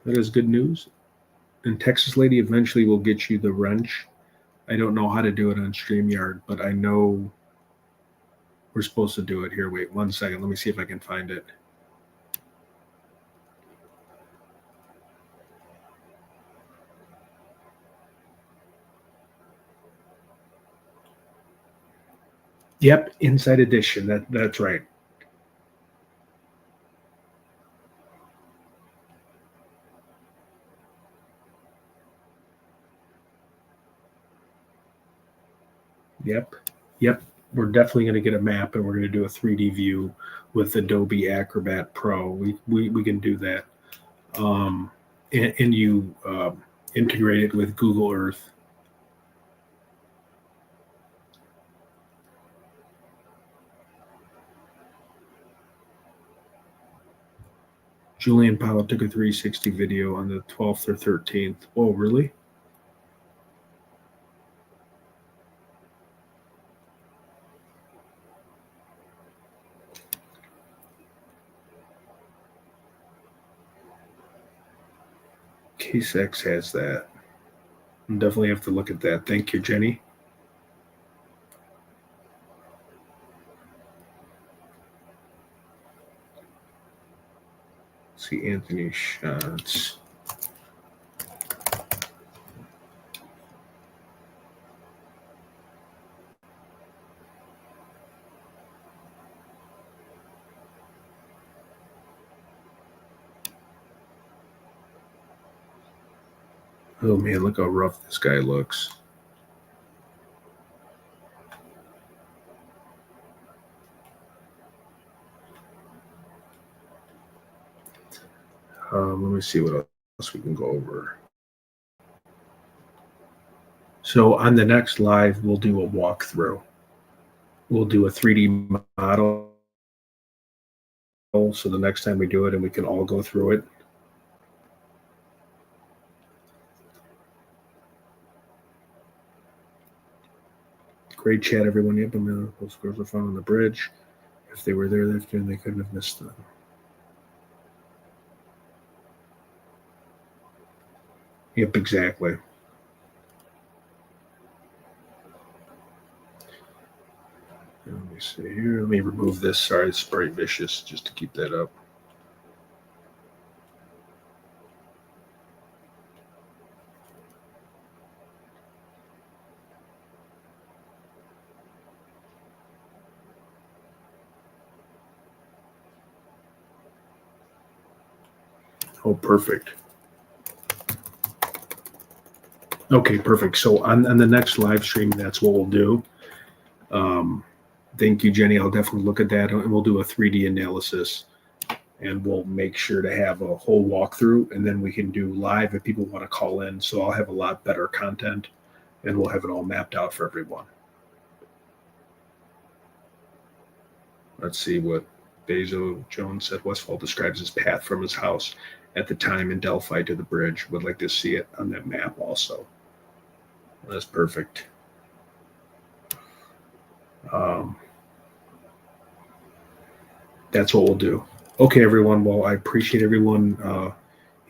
That is good news. And Texas Lady eventually will get you the wrench. I don't know how to do it on StreamYard, but I know we're supposed to do it. Here, wait 1 second. Let me see if I can find it. Yep, Inside Edition. That's right. Yep. We're definitely going to get a map, and we're going to do a 3D view with Adobe Acrobat Pro. We can do that, and you integrate it with Google Earth. Julian Powell took a 360 video on the 12th or 13th. Oh, really? Case X has that. I'll definitely have to look at that. Thank you, Jenny. Let's see, Anthony Shots. Oh man, look how rough this guy looks. Let me see what else we can go over. So on the next live, we'll do a walkthrough. We'll do a 3D model. So the next time we do it, and we can all go through it. Great chat, everyone. Yep, those girls were found on the bridge. If they were there, they couldn't have missed them. Yep, exactly. Let me see here. Let me remove this. Sorry, it's very vicious just to keep that up. Oh, perfect. Okay, perfect. So on the next live stream, that's what we'll do. Thank you, Jenny. I'll definitely look at that, and we'll do a 3D analysis, and we'll make sure to have a whole walkthrough, and then we can do live if people want to call in. So I'll have a lot better content, and we'll have it all mapped out for everyone. Let's see what Bezo Jones said. Westfall describes his path from his house at the time in Delphi to the bridge. Would like to see it on that map also. That's perfect. That's what we'll do. Okay, everyone. Well, I appreciate everyone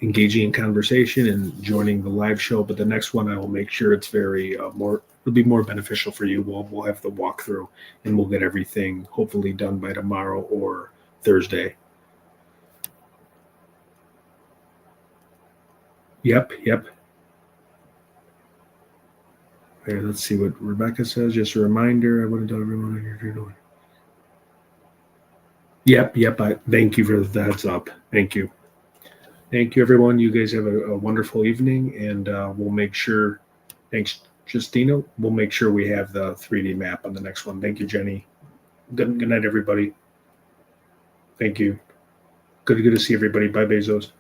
engaging in conversation and joining the live show. But the next one, I will make sure it's very it'll be more beneficial for you. We'll have the walkthrough, and we'll get everything hopefully done by tomorrow or Thursday. Yep. Okay, let's see what Rebecca says. Just a reminder, I want to tell everyone what you're doing. Yep. Thank you for the heads up. Thank you, everyone. You guys have a wonderful evening, and we'll make sure. Thanks, Justina. We'll make sure we have the 3D map on the next one. Thank you, Jenny. Good night, everybody. Thank you. Good to see everybody. Bye, Bezos.